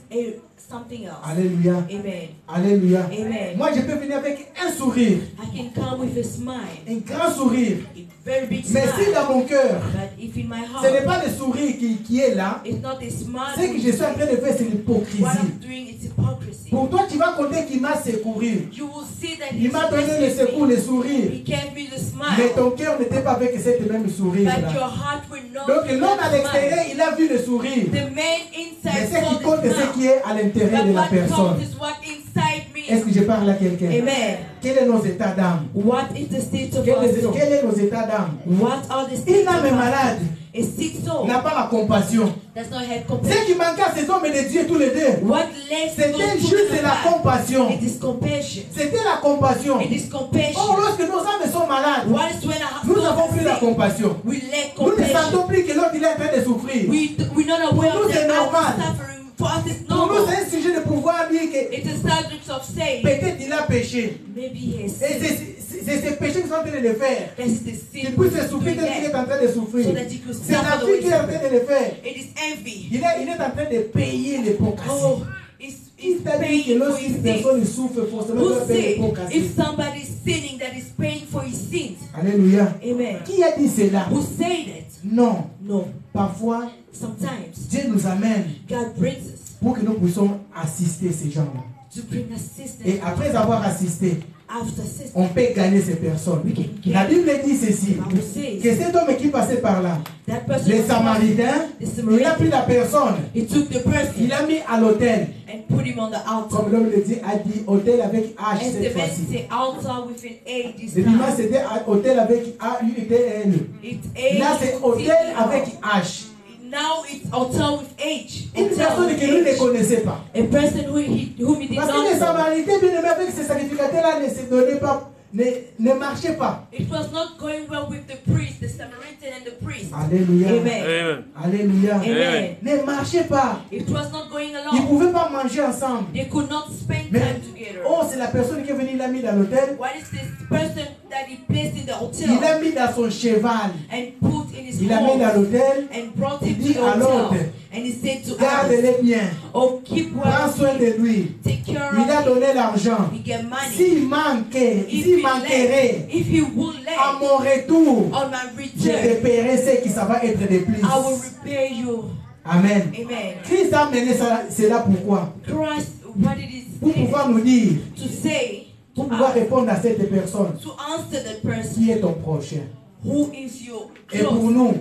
something else. Alléluia. Amen. Alléluia. Amen. Moi, je peux venir avec un sourire, I can come with a smile, un grand sourire. a very big Mais si smile. dans mon cœur, But if in my ce n'est heart, pas le sourire qui est là, it's not a smile, ce que je suis en train de faire, c'est what l'hypocrisie. I'm doing is hypocrisy. Pour toi, tu vas compter qu'il m'a secouru. You will see that Il m'a donné le secours, le sourire. He gave me the Mais smile, ton cœur n'était pas avec cette même but sourire-là. your heart will not. Donc be l'homme à that l'extérieur, smile. il a vu le sourire. The man Mais inside ce saw qui compte, the c'est ce qui smile. est à l'intérieur But de la what personne. counts is what inside Est-ce me. que je parle à quelqu'un? Amen. Quels sont nos états d'âme? What is the state of our soul? Quels sont nos états d'âme? What are the Une states of âme our malade soul? A sick soul n'a pas la compassion. does not have Ce compassion. qui manquait à ces hommes et de Dieu tous les deux, What led c'était those juste to la God? compassion. It is compassion. C'était la compassion. It is Or, compassion. lorsque nos âmes sont malades, What is when our nous soul n'avons plus la is sick? compassion. We lack Nous ne compassion. sentons plus que l'autre il est en train de souffrir. We're not aware Pour nous, of c'est the normal. suffering. For us, it's Pour nous, normal. c'est un sujet de pouvoir dire que It is subject acts of saying, Peut-être il a péché. maybe he has Et sinned. c'est ces péchés qui sont en train de le faire. That is the Il sin puisse which se is souffrir doing tel qu'il est that. en train de souffrir. So that you could C'est suffer la the vie way qui est en he train de le faire. It is envy. Il est en train de payer les pots cassés. Oh, Qui it's t'a dit que paying for lorsqu'une his personne sins. souffre, forcément, il Who doit payer les say pots cassés? if somebody is sinning that is paying for his sins? Alléluia. Amen. Qui a dit cela? Who say that? Non. No. Parfois, Sometimes Dieu nous amène God brings us pour que nous puissions assister ces gens-là. to bring assistance. Et après avoir assisté, After assistance, on peut gagner ces personnes. we can get. La Bible dit ceci, The Bible says que cet homme qui passait par là, that person les was Samaritains, the il a Samaritan. pris la personne, He took the person il l'a mis à l'autel. and put him on the altar. Comme l'homme le dit, a dit hôtel avec H As cette the man fois-ci. say altar with an A this Le dimanche time. c'était hôtel avec A-U-T-L. It's Là c'est hôtel A. avec H. Now it's altar with H. Une Altar personne with que nous ne H. connaissait pas. A person whom he did Parce not que les know. Samaritains, bien aimés, avec ces sacrificateurs-là, ne se donnaient pas, ne marchaient pas. It was not going well with the priest, the Samaritan and the priest. Alléluia. Amen. Amen. Alléluia. Amen. Ne marchaient pas. It was not going Ils ne along. pouvaient pas manger ensemble. They could not spend Mais, time together. oh, c'est la personne qui est venue, il l'a mis dans l'hôtel. What is this person that he placed in the Il l'a hotel mis dans son cheval. and put in his Il l'a mis dans home l'hôtel. and brought Il him to dit the à l'autre, hotel? And he said to us, garde-les bien. oh, keep Prends well, soin de lui. take care Il a of him. donné l'argent. He get money. S'il manquait, If s'il he manquerait, if he will à let mon retour, on my je return, te paierai ce qui ça va être de plus. I will repay you. Amen. Amen. Christ a mené cela pourquoi? Christ, what did he Pour say? pouvoir nous dire, To say, pour pouvoir répondre à cette personne to answer the person qui est ton prochain. who is your Et pour close. nous,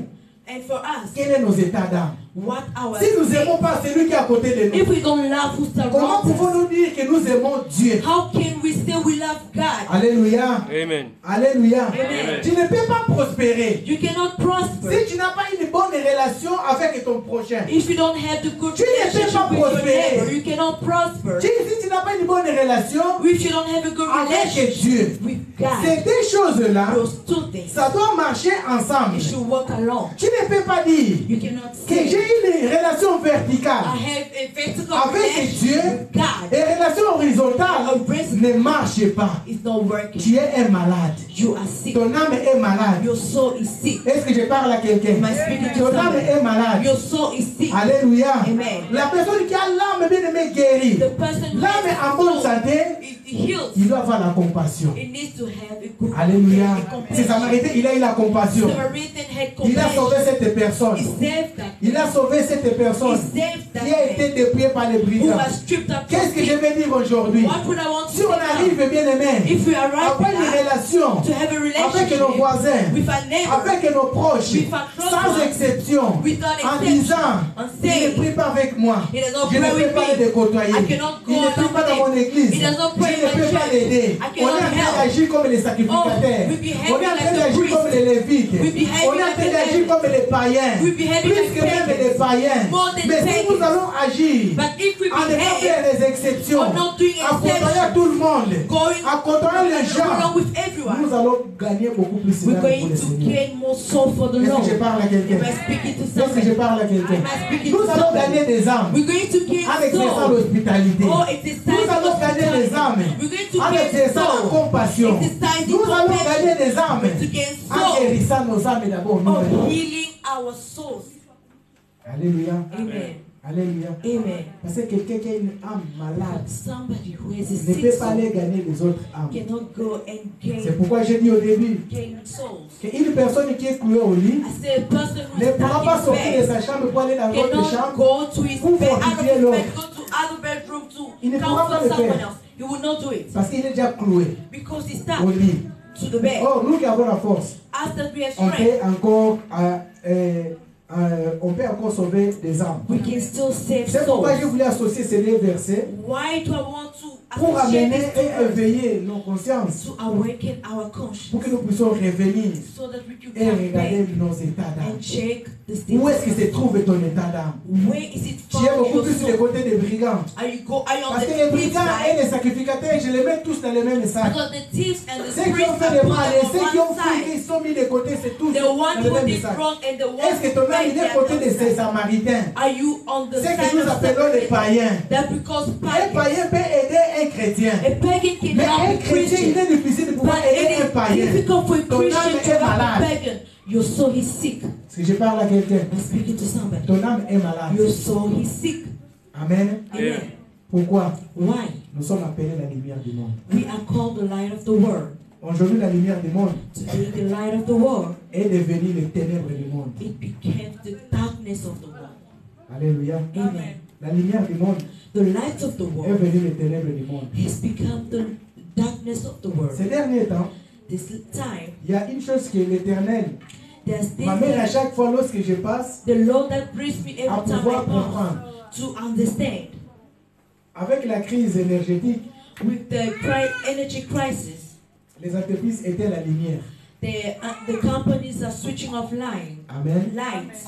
And for us, quels sont nos états d'âme? what our Si nous n'aimons pas celui qui est à côté de nous, if we don't love who comment surrounds us, pouvons-nous dire que nous aimons Dieu? how can we say we love God? Alléluia. Amen. Alléluia. Amen. Tu ne peux pas prospérer You cannot prosper si tu n'as pas une bonne relation avec ton prochain. if you don't have the good Tu ne peux relationship pas with your prospérer. neighbor. You cannot prosper Si tu n'as pas une bonne relation if you don't have a good avec relationship Dieu, with God. ces deux choses-là, Those two things, ça doit marcher ensemble. you should work along. Tu ne peux pas dire You cannot que say j'ai une relation I verticale have a vertical avec relationship Dieu with God. et relation horizontale ne marche pas. It's not working. Tu es un malade. You are sick. Ton âme est malade. Your soul is sick. Est-ce que je parle à quelqu'un? Am I speaking to Ton âme somebody? est malade. Your soul is sick. Alléluia. Amen. La personne qui a l'âme bien aimée guérie, The person who l'âme est en has bonne a soul santé, is healed. il doit avoir la compassion. It needs to have a good Alléluia. a C'est compassion. Samaritain, il a eu la compassion. Samaritan had Il a sauvé compassion. cette personne. He saved that. Il a sauvé cette personne He saved that qui a été man dépouillée par les who brigands. was stripped up. Qu'est-ce que je vais dire aujourd'hui? What would I want to Si on say now? arrive, bien aimé, If we arrive après une with relation to have a avec nos relationship voisins, with a neighbor, avec nos proches, with a close sans one, exception, without en exception, disant, and il ne saying, prie pas avec moi, he does not je ne pray peux with pas me. le côtoyer, I cannot go il ne prie pas dans mon église, He does not je pray in ne my peux pas church. l'aider. I On est cannot en train help. d'agir comme les sacrificateurs, Oh, we behave on est en like train the d'agir priest. comme les lévites, We behave on est en like train the d'agir Levites. comme les païens, We behave plus like que même pagans. les païens. More than Mais si pagans. nous allons agir But if we en ne pas faire behave les exceptions, or not doing en côtoyant exceptions, tout le monde, going en côtoyant les gens, along with everyone, nous allons gagner beaucoup plus we're d'âmes pour going le to Seigneur. gain more soul for the Est-ce Lord. que je parle à quelqu'un? Am I speaking to Est-ce que je somebody? parle à quelqu'un? Am I speaking Nous to allons somebody? gagner des âmes We're going to gain en exerçant soul. l'hospitalité. Oh, exercise Nous allons gagner des âmes We're going to en gain exerçant la soul. compassion. Exercising Nous allons compassion. gagner des âmes To gain en soul. guérissant nos âmes d'abord. Of nous-mêmes. healing our souls. Alléluia. Amen. Alléluia. Amen. Parce que quelqu'un qui a une âme malade Somebody who has a ne sick peut pas soul aller gagner les autres âmes. cannot go and C'est gain pourquoi j'ai dit au début souls. qu'une personne qui est clouée au lit I say a person who ne is pourra stuck pas in sortir de bed sa chambre pour aller dans l'autre cannot chambre. go to his Pour bed, out of fortifier his l'autre. bed, go to other bedroom Il ne to pourra pas comfort le someone faire. else. He will not do it Parce qu'il est déjà cloué because he's au stuck lit. to the bed. Or, nous qui avons la force, After we have on strength, peut encore, on peut encore sauver des âmes. we can still save C'est pourquoi je souls. voulais associer ces deux versets Why do I want to pour associate amener these two et words? éveiller nos consciences, To awaken our conscience pour que nous puissions revenir so that we can et come regarder back nos états d'âme. and check the state. Où est-ce que se trouve ton état d'âme? Where is it Tu es found beaucoup your plus soul? du côté des brigands. Are you on Parce the que les thief brigands et side? les sacrificateurs, je les mets tous dans le même sac. Because the thieves and the Ceux qui priests ont fait are le put mal et on ceux qui ont one fait, side. qui sont mis de côté, c'est tous The one dans le who même did sac. wrong and the one Est-ce que ton who âme made est the du côté de other ces side. Samaritains? Are you on the C'est side que nous of appelons les Samaritan? païens. That because Un pagan, païen peut aider un chrétien. A pagan can Mais un help a chrétien, il Christian. est difficile de pouvoir But aider un it is païen. difficult for a Ton âme Christian to est help a malade. pagan. Your soul is sick. Est-ce que je parle à quelqu'un? I'm speaking to somebody. Ton âme est malade. Your soul is sick. Amen. Amen. Pourquoi? Why? Nous sommes appelés la lumière du monde. We are called the light of the world. Aujourd'hui, la lumière du monde Today, the light of the world, est devenue les ténèbres du monde. it became the darkness of the world. Alléluia. Amen. La lumière du monde The light of the est world devenue les ténèbres du monde. has become the darkness of the world. Ces derniers temps, This time, il y a une chose que l'Éternel there's this m'amène à that chaque fois lorsque je passe the Lord that brings me à every time I pouvoir comprendre. pass to understand. Avec la crise énergétique, With the energy crisis, les entreprises étaient la lumière. the companies are switching off Amen. lights.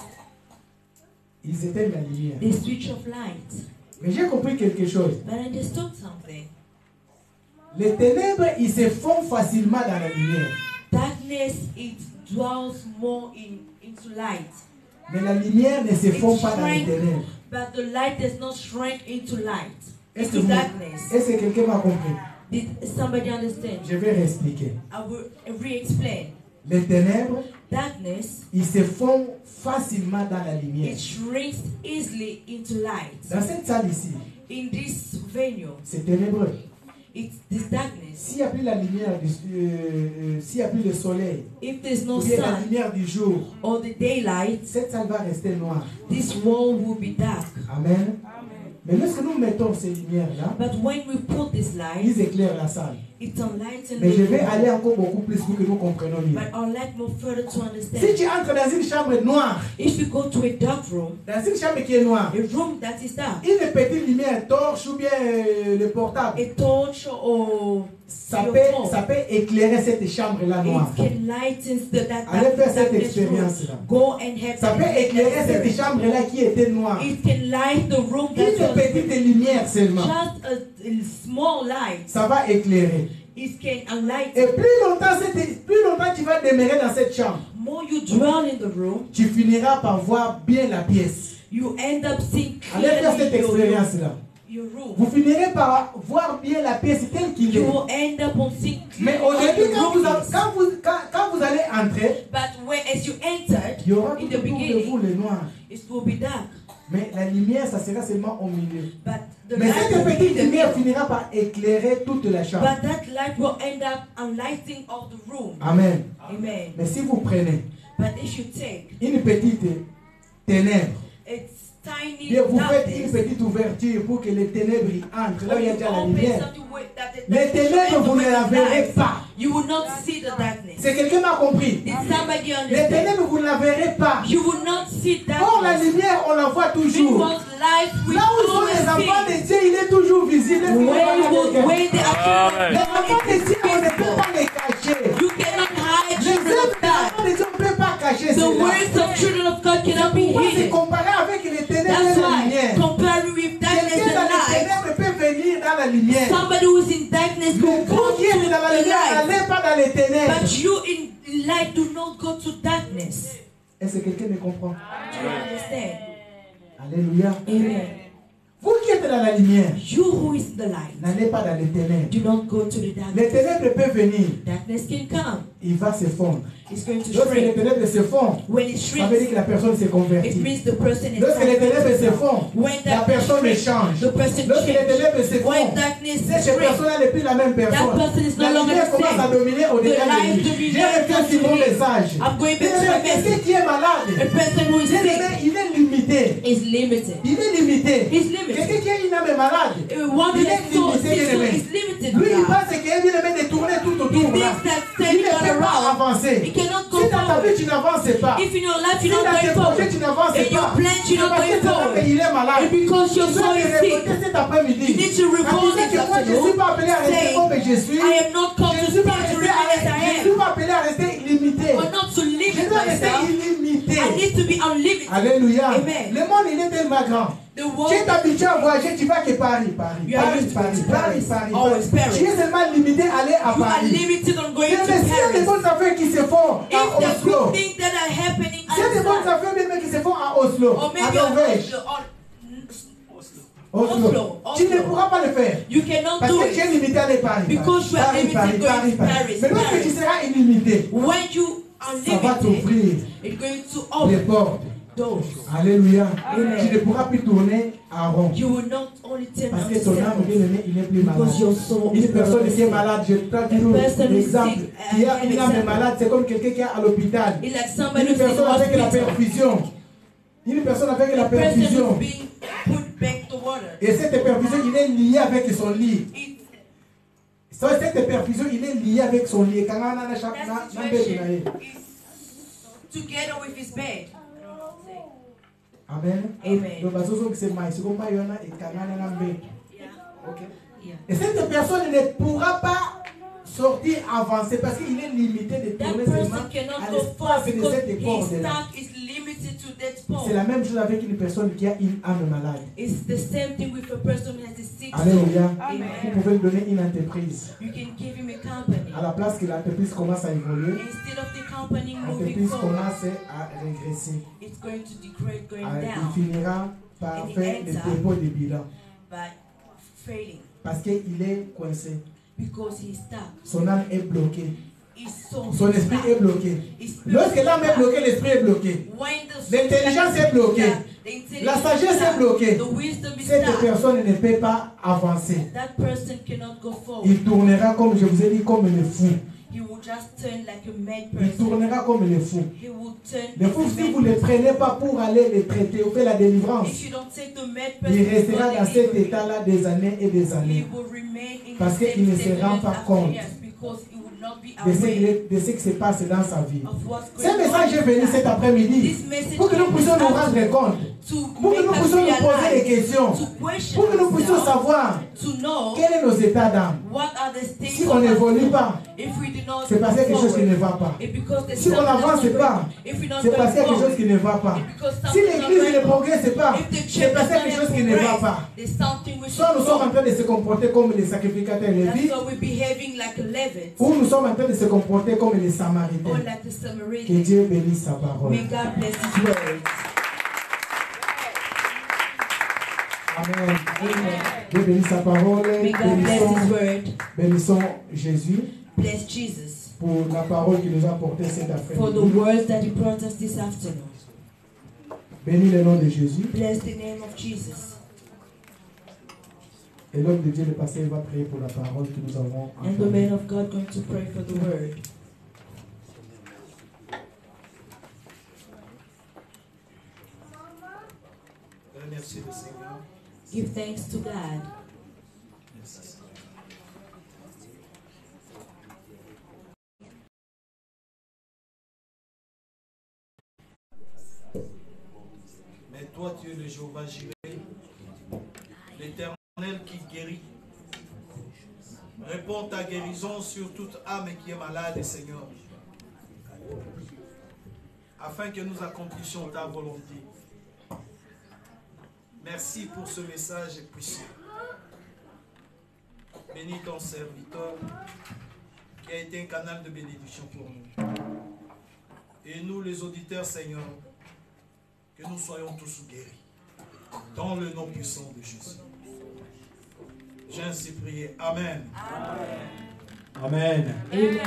Ils étaient la lumière. They switch off lights. Mais j'ai compris quelque chose. But I understood something. Les ténèbres, ils se font facilement dans la lumière. Darkness, it dwells more into light. Mais la lumière ne se fond It pas dans les shrinks, ténèbres. but the light does not shrink into light, Est-ce into que, darkness. est-ce que quelqu'un m'a compris? Did somebody understand? Je vais réexpliquer. I will re-explain. Les ténèbres, Darkness, ils se font facilement dans la lumière. it shrinks easily into light. Dans cette salle ici, In this venue, c'est ténébreux. it's this darkness. S'il n'y a plus la lumière, s'il n'y a plus le soleil, If there's no ou bien la sun lumière du jour, or the daylight, cette salle va rester noire. this world will be dark. Amen. Mais lorsque nous mettons ces lumières-là, But when we put this light, ils éclairent la salle. it enlightens Mais je the vais room. aller encore beaucoup plus pour que nous comprenions mieux. But I'd like more further to Si understand. tu entres dans une chambre noire, If you go to a dark room, dans une chambre qui est noire, a room that is dark, une petite lumière, torche ou bien le portable, a torch or ça your peut, phone, ça peut éclairer cette chambre-là noire. it can lighten that Allez faire cette darkness room. expérience-là. Go and have Ça peut that éclairer cette experience. chambre-là qui était noire. It can light the room that Une was petite lumière seulement. just a small light. Ça va éclairer. It can enlighten. Et plus longtemps tu vas demeurer dans cette chambre, More you dwell in the room, tu finiras par voir bien la pièce. you end up seeing Allez faire cette clearly expérience-là. your room. Vous finirez par voir bien la pièce telle qu'il You est. will end up on seeing Mais clearly au how début, the room is. quand vous allez entrer, But when, as you entered, il y aura in tout the autour de vous beginning, le noir. it will be dark. Mais la lumière, ça sera seulement au milieu. But the Mais light cette will be in petite the lumière middle. finira par éclairer toute la chambre. But that light will end up enlightening of the room. Amen. Amen. Mais si vous prenez But if you take une petite ténèbre, it's tiny bien vous faites une darkness, petite ouverture pour que les ténèbres y entrent, là où or il y a you déjà la open lumière, something that the les darkness will ténèbres, enter vous ne with la verrez light. pas. You will not see the darkness. C'est quelqu'un m'a compris. Did somebody Les understand? ténèbres, vous ne la verrez pas. You will not see Or, la darkness. lumière, on la voit toujours. Because light will Là où sont les enfants always de Dieu, il est toujours visible. see. Where the Les enfants de Dieu, on ne peut people, pas les cacher. you cannot hide Les children of enfants God. de Dieu, on ne peut pas cacher The cela. words of children of God cannot be Pourquoi c'est hidden. comparé avec les ténèbres That's et la why, lumière? comparing with darkness Quelqu'un dans and les light, ténèbres peut venir dans la lumière. somebody who is in darkness will Vous go qui êtes to dans la the lumière, light. n'allez pas dans les ténèbres. But you in light do not go to darkness. Est-ce que quelqu'un me comprend? Do you understand? Alléluia. Amen. Vous qui êtes dans la lumière, You who is in the light, n'allez pas dans les ténèbres. do not go to the Les darkness. ténèbres peuvent venir. Darkness can come. Il va se fondre. It's going to Lorsque les shrink. ténèbres se fondent, When it ça veut dire que shrinks, la personne s'est it convertie. means the person is Lorsque les ténèbres se converted. fondent, When la darkness personne shrinks, change. the person Lorsque les changes. ténèbres se When fondent, darkness cette shrinks, personne n'est plus la même personne. that person is no La longer lumière the commence à same. dominer au-delà The de light lui. domines J'ai revu sur mon over him. message. I'm going back to my Quelqu'un message. qui est malade, A person who is sick il est limité. is limited. Il est limité. He's limited. Quelqu'un qui est une âme malade, One il that est so limité, sick bien so aimé. is limited. Lui, il now. pense qu'il est bien aimé de tourner tout He autour. là. thinks that Il standing ne all peut pas around, avancer. he cannot go Si dans ta vie forward. tu n'avances pas, If in your life si you're dans not tes going projets forward, tu n'avances in your pas, plan you're c'est not parce que going ton âme, forward, il est malade. and because your Tu dois soul te is sick, révolter cet après-midi. you need to En revolt disant this que moi je ne suis pas appelé à rester saying, comme je suis. I am not Je called ne to suis stay pas to appelé remain as I je ne am, suis pas appelé à rester limité. or not to Je limit dois rester myself. illimité. I need to be unlimited. Alléluia. Amen. Le monde il est tellement grand. The Tu world, es habitué à voyager, tu vas que Paris. You are used to Paris. Always Paris. Tu es seulement limité à aller à you are Paris. limited on going Mais to s'il y a des Paris. bonnes affaires qui se font à If the Oslo, good things that are happening s'il y a des bonnes outside, affaires même qui se font à Oslo, or à maybe on Norvège, Oslo, Oslo. Oslo, Tu Tu ne flow. pourras pas le faire. You cannot Parce do que tu es it. limité à aller Paris. Because you are Paris, Paris, limited Paris, going to Paris. Paris, Mais lorsque Paris. tu seras illimité, When you are ça va limited, t'ouvrir it's going to les open portes. doors. Alléluia. Amen. Tu ne pourras plus tourner à rond. You will not only turn Parce on que ton âme yourself, bien-aimée, il n'est plus malade. because your soul is Une personne qui est sick. malade, je prends toujours person who is l'exemple. sick, Qui a I une give âme example. malade, c'est comme quelqu'un qui est à l'hôpital. It's like somebody Une who's in personne avec la hospital. perfusion. Une personne avec la The person perfusion. who's being put back to water. Et cette perfusion, il est lié avec son lit. Cette perfusion, il est lié avec son lit. That situation is together with his bed. Amen. Amen. Donc, c'est maïs. C'est comme Mayona et Kanana Nambe. Yeah. Ok. Yeah. Et cette personne ne pourra pas sortir, avancer parce qu'il est limité de That tourner person seulement cannot à go far l'espace de because cette his corde-là. staff is limited to that C'est la spot. même chose avec une personne qui a une âme malade. It's the same thing with a person who has a sick soul. Alléluia. Amen. Vous pouvez lui donner une entreprise. You can give him a company. À la place que l'entreprise commence à évoluer, Instead of the company moving l'entreprise forward, commence à régresser. it's going to degrade, going Il down finira par And it faire ends des up dépôts de bilan. by failing Parce qu'il est coincé. because he's stuck. Son âme est bloquée. His soul Son is esprit stuck. est bloqué. His spirit Lorsque is l'âme est stuck. bloquée, l'esprit est bloqué. When the soul L'intelligence is est bloquée. stuck, the intelligence La sagesse is stuck, est bloquée. the wisdom is Cette stuck. personne ne peut pas avancer. That person cannot go forward. Il tournera, comme je vous ai dit, comme le fou. He will just turn like a mad Il person. tournera comme le fou. He will turn Le like fou, a si mad vous ne le person. prenez pas pour aller le traiter ou faire la délivrance, If you don't take the mad person il restera for dans cet delivery, état-là des années et des he années. will remain in Parce the qu'il ne same se state rend years pas after compte years because he will not be De aware ce qui se passe dans sa vie. of what's Ce going on. message est venu cet après-midi This message pour que nous came puissions nous out rendre compte, to pour que make nous us puissions nous poser des realize, questions, to question pour que nous puissions ourselves, savoir to know quels sont nos états d'âme. what are the states Si of on our n'évolue soul. pas, If we do not c'est parce qu'il y a quelque chose qui ne va pas. It's because there's Si on something that's n'avance not pas, going- if we're not c'est parce qu'il y a going quelque chose qui ne va pas. forward, it's because Si something's not l'église ne going- progresse pas, If the c'est church parce qu'il y a does quelque not chose qui ne va progress, pas. there's something which Soit nous is sommes en wrong. train de se comporter comme les sacrificateurs That's lévites, why we're behaving like a Levite ou nous sommes en train de se comporter comme les or samaritains. like the Que Samaritan. Dieu bénisse sa parole. May God bless His word. Amen. Amen. Dieu bénisse sa parole. May God bless His Bénissons, word. bénissons Jésus Bless Jesus pour la parole qu'il nous a portée cet for the après-midi. words that He brought us this afternoon. Bénis le nom de Jésus. Bless the name of Jesus. Et l'homme de Dieu, le pasteur, va prier pour la parole que nous avons And the entendue. man of God going to pray for the word. Remerciez le Seigneur. Give thanks to God. Merci Seigneur. Mais toi, tu es le Jéhovah Jireh, l'Éternel qui guérit. Réponds ta guérison sur toute âme qui est malade, Seigneur, afin que nous accomplissions ta volonté. Merci pour ce message précieux. Bénis ton serviteur qui a été un canal de bénédiction pour nous. Et nous, les auditeurs, Seigneur, que nous soyons tous guéris. Dans le nom puissant de Jésus. J'ai ainsi prié. Amen. Amen. Amen.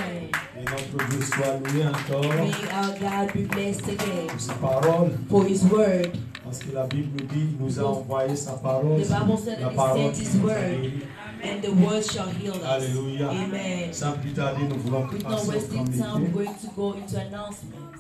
Et notre Dieu soit loué encore May our God be blessed again pour sa parole. for His word. Parce que la Bible nous dit qu'il nous a envoyé sa parole. The Bible said La that He parole sent qui His nous a word, guéris. and the word shall heal us. Alléluia. Amen. Sans plus tarder, nous voulons With no passer au wasting time, communiqué. we're going to go into announcements.